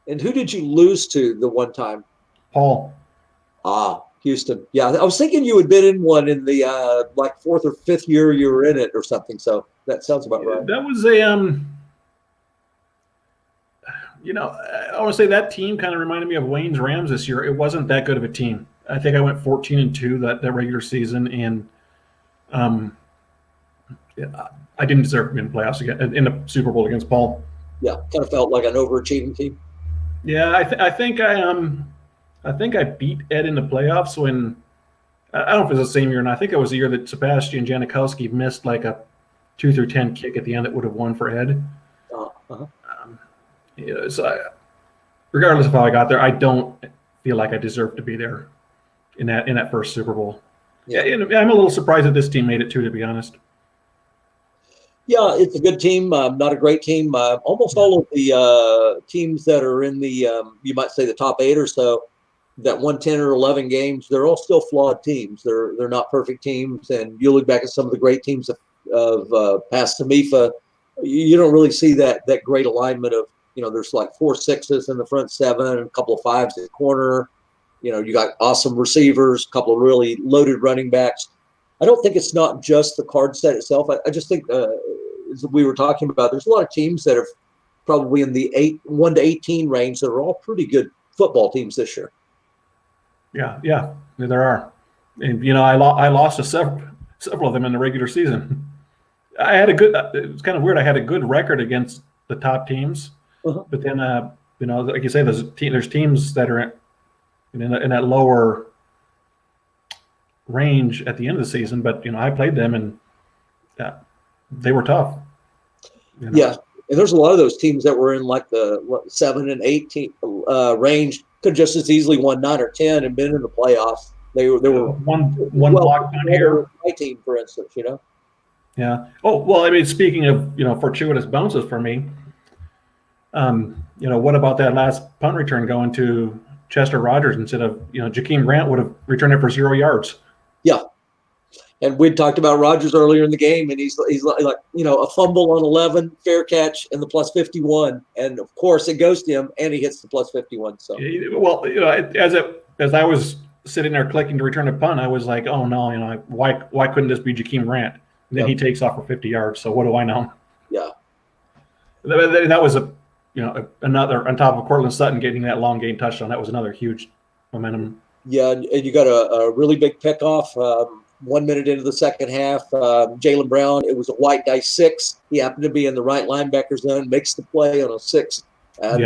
And who did you lose to the one time? Paul. Houston. Yeah, I was thinking you had been in one in the like 4th or 5th year you were in it or something. So that sounds about right. That was a I want to say that team kind of reminded me of Wayne's Rams this year. It wasn't that good of a team. I think I went 14-2 that regular season, and I didn't deserve to be in the playoffs again, in the Super Bowl against Paul. Yeah, kind of felt like an overachieving team. Yeah, I think I beat Ed in the playoffs when I don't know if it was the same year, and I think it was the year that Sebastian Janikowski missed like a 2 through 10 kick at the end that would have won for Ed. Regardless of how I got there, I don't feel like I deserve to be there in that first Super Bowl. Yeah. And I'm a little surprised that this team made it too, to be honest. Yeah, it's a good team, not a great team. Almost all of the teams that are in the, you might say the top 8 or so, that won 10 or 11 games, they're all still flawed teams. They're not perfect teams. And you look back at some of the great teams of past SOMIFA, you don't really see that great alignment of, there's like 4 6s in the front 7, and a couple of 5s at corner. You got awesome receivers, a couple of really loaded running backs. I don't think it's not just the card set itself. I just think, as we were talking about, there's a lot of teams that are probably in the 1 to 18 range that are all pretty good football teams this year. Yeah, there are. And, I lost to several of them in the regular season. I had it was kind of weird. I had a good record against the top teams. Uh-huh. But then, like you say, there's teams that are in that lower range at the end of the season, but I played them and they were tough. Yeah, and there's a lot of those teams that were in like the 7 and 18 range could just as easily won 9 or 10 and been in the playoffs. They were one block on here. My team, for instance, Yeah. Oh well, I mean, speaking of fortuitous bounces for me, what about that last punt return going to Chester Rogers instead of Jakeem Grant would have returned it for 0 yards. Yeah. And we'd talked about Rodgers earlier in the game, and he's like a fumble on 11, fair catch, and the plus 51, and of course it goes to him, and he hits the plus 51. So well, as I was sitting there clicking to return a punt, I was like, oh no, why couldn't this be Jakeem Grant? And then he takes off for 50 yards. So what do I know? Yeah, that was another on top of Cortland Sutton getting that long gain touchdown. That was another huge momentum. Yeah, and you got a really big pickoff. 1 minute into the second half, Jaylen Brown, it was a white dice 6. He happened to be in the right linebacker zone, makes the play on a 6, and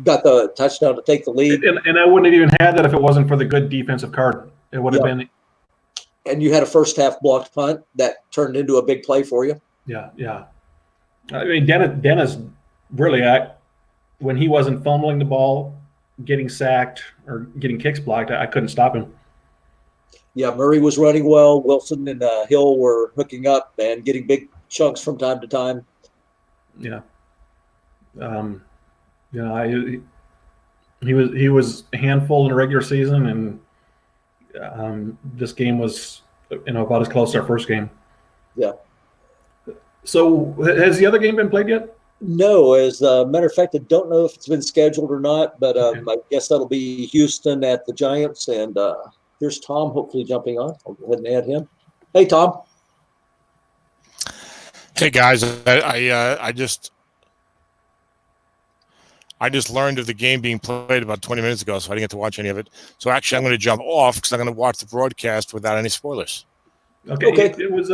got the touchdown to take the lead. And I wouldn't have even had that if it wasn't for the good defensive card. It would have been. And you had a first half blocked punt that turned into a big play for you. Yeah. I mean, Dennis really, when he wasn't fumbling the ball, getting sacked, or getting kicks blocked, I couldn't stop him. Yeah, Murray was running well. Wilson and Hill were hooking up and getting big chunks from time to time. Yeah. He was a handful in the regular season, and this game was about as close to our first game. Yeah. So has the other game been played yet? No, as a matter of fact, I don't know if it's been scheduled or not, but I guess that'll be Houston at the Giants, and here's Tom, hopefully jumping on. I'll go ahead and add him. Hey, Tom. Hey guys, I just learned of the game being played about 20 minutes ago, so I didn't get to watch any of it. So actually, I'm going to jump off because I'm going to watch the broadcast without any spoilers. Okay. It was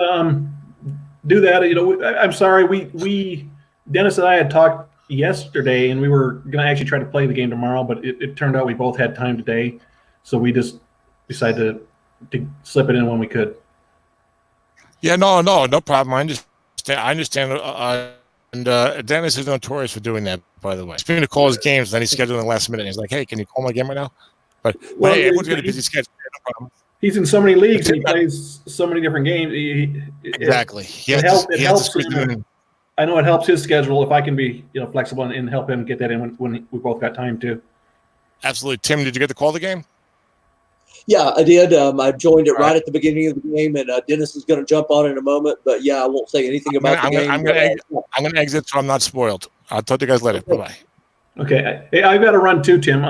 do that. I'm sorry. We Dennis and I had talked yesterday, and we were going to actually try to play the game tomorrow, but it turned out we both had time today, so we just decided to slip it in when we could. Yeah, no problem. I understand. And Dennis is notorious for doing that, by the way. He's going to call his games, then he's scheduled in the last minute. And he's like, hey, can you call my game right now? But hey, everyone's got a busy schedule. No problem. He's in so many leagues, and he plays so many different games. Exactly. It helps. I know it helps his schedule if I can be flexible and help him get that in when we both got time too. Absolutely. Tim, did you get to call the game? Yeah, I did. I joined it right at the beginning of the game, and Dennis is going to jump on in a moment. But yeah, I won't say anything about the game. I'm going to exit so I'm not spoiled. I'll talk to you guys later. Okay. Bye-bye. Okay. Hey, I've got to run too, Tim.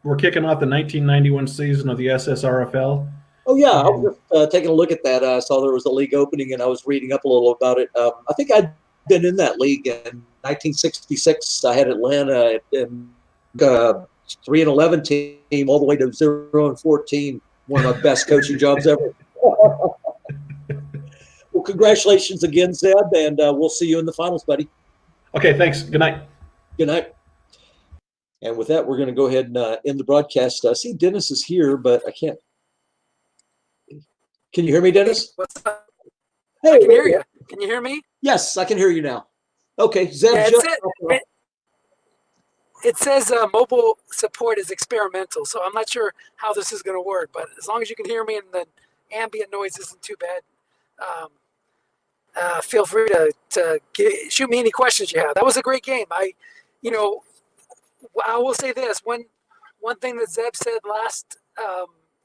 We're kicking off the 1991 season of the SSRFL. Oh, yeah. I was just taking a look at that. I saw there was a league opening, and I was reading up a little about it. I think I'd been in that league in 1966. I had Atlanta in 3-11 team all the way to 0-14. One of my best coaching jobs ever. Well, congratulations again, Zeb, and we'll see you in the finals, buddy. Okay, thanks. Good night. Good night. And with that, we're going to go ahead and end the broadcast. I see Dennis is here, but I can't. Can you hear me, Dennis? What's up? Hey, I can hear you. Can you hear me? Yes, I can hear you now. Okay, Zeb. Yeah, it says mobile support is experimental, so I'm not sure how this is going to work. But as long as you can hear me and the ambient noise isn't too bad, feel free to shoot me any questions you have. That was a great game. You know, I will say this one thing that Zeb said last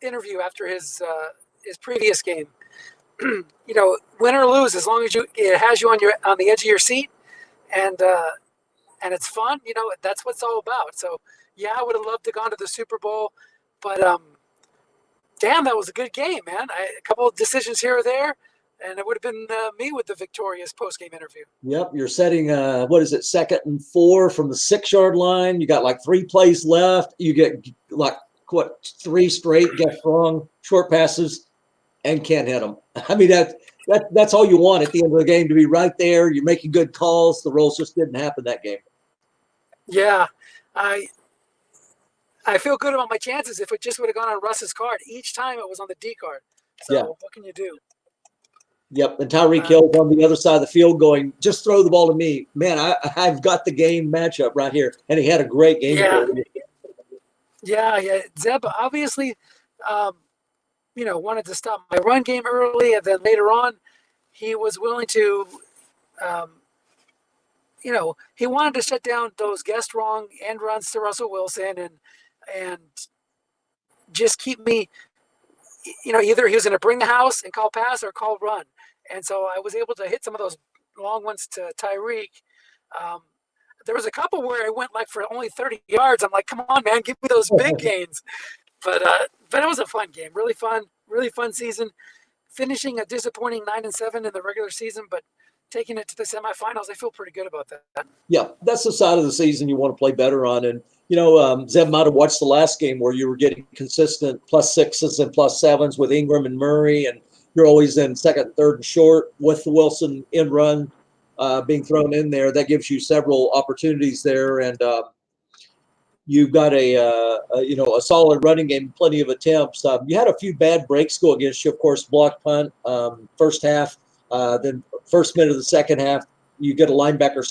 interview after his previous game. You know, win or lose, as long as it has you on the edge of your seat, and it's fun. You know, that's what it's all about. So yeah, I would have loved to gone to the Super Bowl, but damn, that was a good game, man. A couple of decisions here or there, and it would have been me with the victorious post-game interview. Yep, you're setting what is it, 2nd and 4 from the 6-yard line. You got like 3 plays left. You get like 3 straight guess wrong short passes and can't hit them. I mean that's all you want at the end of the game, to be right there. You're making good calls. The rolls just didn't happen that game. Yeah, I feel good about my chances if it just would have gone on Russ's card. Each time it was on the D card. So Yeah. what can you do? Yep, and Tyreek Hill's on the other side of the field going, just throw the ball to me. Man, I've got the game matchup right here. And he had a great game. Yeah. Yeah. Zeb obviously, you know, wanted to stop my run game early, and then later on, he was willing to, you know, he wanted to shut down those guessed wrong end runs to Russell Wilson and just keep me, you know, either he was going to bring the house and call pass or call run. And so I was able to hit some of those long ones to Tyreek. There was a couple where I went like for only 30 yards. I'm like, come on, man, give me those big gains. But it was a fun game, really fun season. Finishing a disappointing 9-7 in the regular season, but taking it to the semifinals, I feel pretty good about that. Yeah, that's the side of the season you want to play better on. And, you know, Zeb might have watched the last game where you were getting consistent +6s and +7s with Ingram and Murray, and you're always in 2nd, 3rd, and short with the Wilson end run being thrown in there. That gives you several opportunities there, and you've got a solid running game, plenty of attempts. You had a few bad breaks go against you, of course, blocked punt first half, then first minute of the second half, you get a linebacker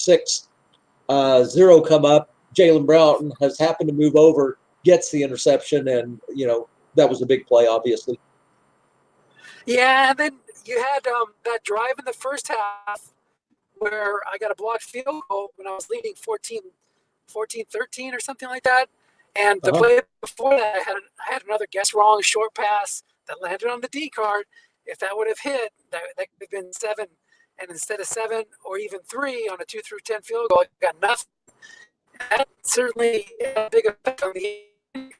6-0 come up. Jalen Brown has happened to move over, gets the interception, and, you know, that was a big play, obviously. Yeah, and then you had that drive in the first half where I got a blocked field goal when I was leading 14-13 or something like that. And the play before that, I had another guess wrong short pass that landed on the D card. If that would have hit, that could have been 7. And instead of 7 or even 3 on a 2 through 10 field goal, I got nothing. That certainly had a big effect on the game.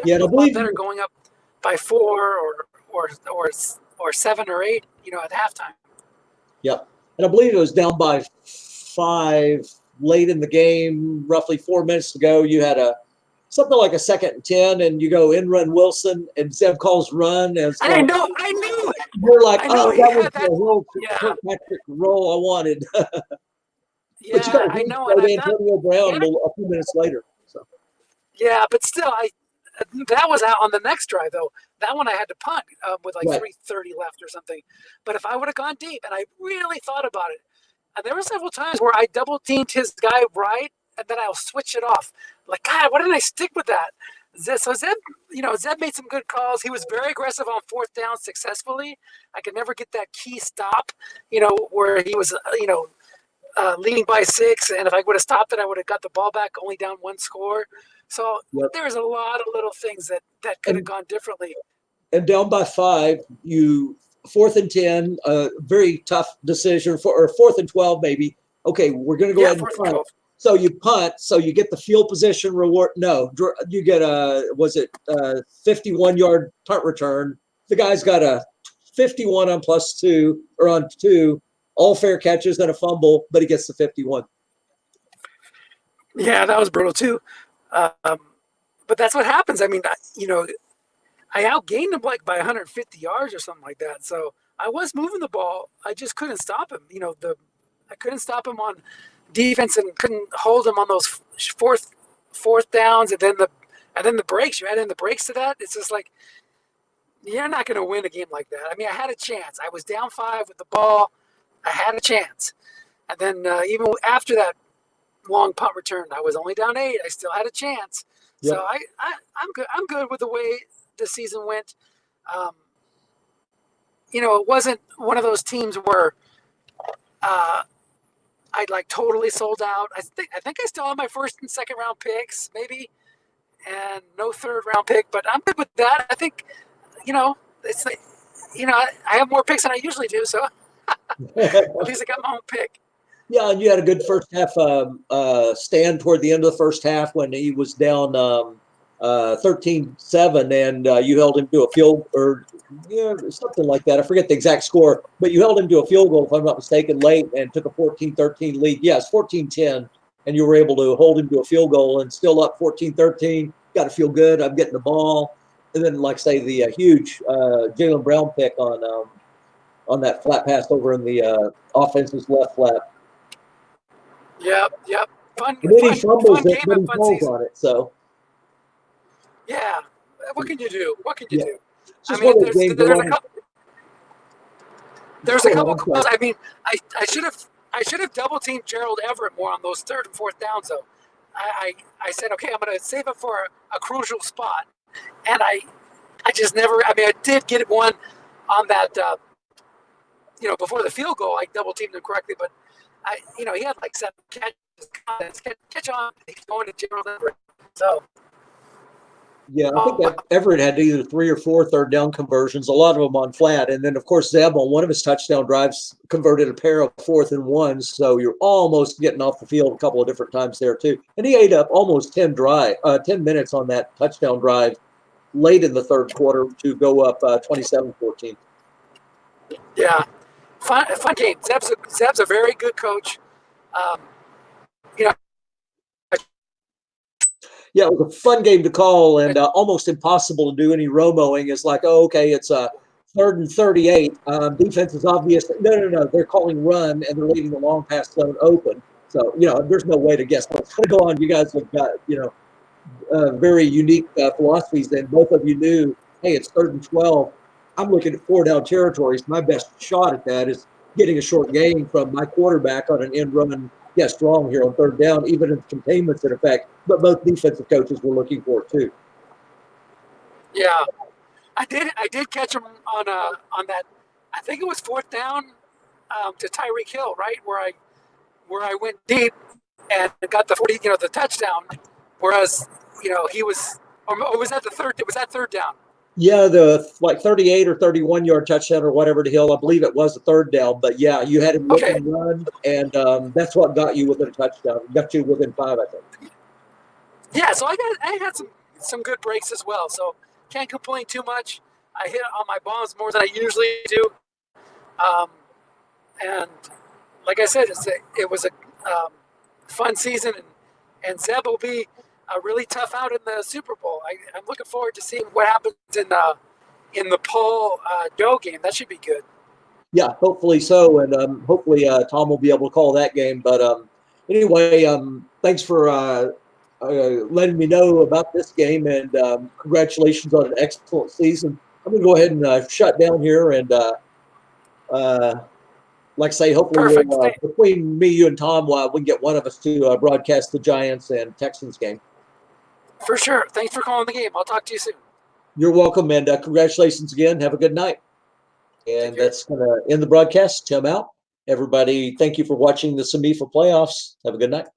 Yeah, and I believe better going up by 4 or 7 or 8, you know, at halftime. Yep. And I believe it was down by 5 late in the game, roughly 4 minutes to go. You had something like a 2nd and 10, and you go in run Wilson, and Zeb calls run. And I knew it. You're like, that was that. the whole Kirkpatrick roll I wanted. Yeah, but you got I know. And Antonio Brown a few minutes later. So. Yeah, but still, that was out on the next drive, though. That one I had to punt with like 3:30 left or something. But if I would have gone deep, and I really thought about it, and there were several times where I double teamed his guy right, and then I'll switch it off. Like, God, why didn't I stick with that? So Zeb made some good calls. He was very aggressive on 4th down successfully. I could never get that key stop, where he was, leading by 6. And if I would have stopped it, I would have got the ball back only down 1 score. So there's a lot of little things that could have gone differently. And down by 5, 4th and 10, very tough decision or 4th and 12 maybe. Okay, we're going to go ahead and punt. So you punt, so you get the field position reward. No, you get a 51-yard punt return. The guy's got a 51 on +2 or on 2, all fair catches and a fumble, but he gets the 51. Yeah, that was brutal too. But that's what happens. I mean, I outgained him like by 150 yards or something like that. So I was moving the ball. I just couldn't stop him. I couldn't stop him on defense and couldn't hold him on those fourth downs and then the breaks. You add in the breaks to that. It's just like, you're not going to win a game like that. I mean, I had a chance. I was down 5 with the ball. I had a chance. And then even after that long punt return, I was only down 8. I still had a chance. Yep. So I'm good. I'm good with the way the season went. It wasn't one of those teams where I'd like totally sold out. I think I still have my first and second round picks, maybe, and no third round pick. But I'm good with that. I think, it's like, I have more picks than I usually do, so at least I got my own pick. Yeah, and you had a good first half stand toward the end of the first half when he was down 13-7, and you held him to a field or something like that. I forget the exact score, but you held him to a field goal, if I'm not mistaken, late and took a 14-13 lead. Yes, 14-10, and you were able to hold him to a field goal and still up 14-13. Got to feel good. I'm getting the ball. And then, like say, the huge Jaylen Brown pick on that flat pass over in the offense's left flat. Yep. Fun And then he fumbles game it, but he and fun falls season. on it. So Yeah. What can you do? Yeah. Do? it's just one of those games. There's a couple calls. I mean, I should have double teamed Gerald Everett more on those third and fourth downs, though. I said, okay, I'm going to save it for a crucial spot, and I just never. I mean, I did get one on that. Before the field goal, I double teamed him correctly, but he had like 7 catches. Catch on. He's going to Gerald Everett. So. Yeah, I think that Everett had either 3 or 4 third down conversions, a lot of them on flat. And then, of course, Zeb on one of his touchdown drives converted a pair of 4th and 1s. So you're almost getting off the field a couple of different times there, too. And he ate up almost 10 minutes on that touchdown drive late in the third quarter to go up 27-14. Yeah, fun game. Zeb's a very good coach. Yeah, it was a fun game to call and almost impossible to do any romoing. It's like, oh, okay, it's a 3rd and 38. Defense is obvious. No. They're calling run, and they're leaving the long pass zone open. So, there's no way to guess what's going to go on. You guys have got, very unique philosophies. And both of you knew, hey, it's 3rd and 12. I'm looking at 4-down territories. My best shot at that is getting a short gain from my quarterback on an end run. Yes, strong here on 3rd down, even if containment's in effect. But both defensive coaches were looking for it too. Yeah, I did catch him on that. I think it was 4th down to Tyreek Hill, right where I went deep and got the 40, the touchdown. Whereas he was, or was that the third? Was that 3rd down? Yeah, the 38 or 31 yard touchdown or whatever to Hill. I believe it was the 3rd down. But yeah, you had him looking run, and that's what got you within a touchdown. Got you within 5, I think. Yeah, so I had some good breaks as well. So can't complain too much. I hit on my bombs more than I usually do, and like I said, it was a fun season, and Zeb will be a really tough out in the Super Bowl. I'm looking forward to seeing what happens in the Paul Doe game. That should be good. Yeah, hopefully so, and hopefully Tom will be able to call that game. But anyway, thanks for letting me know about this game, and congratulations on an excellent season. I'm going to go ahead and shut down here, and like I say, hopefully between me, you, and Tom, we can get one of us to broadcast the Giants and Texans game. For sure. Thanks for calling the game. I'll talk to you soon. You're welcome, and congratulations again. Have a good night. And that's going to end the broadcast. Tim out. Everybody, thank you for watching the SOMIFA playoffs. Have a good night.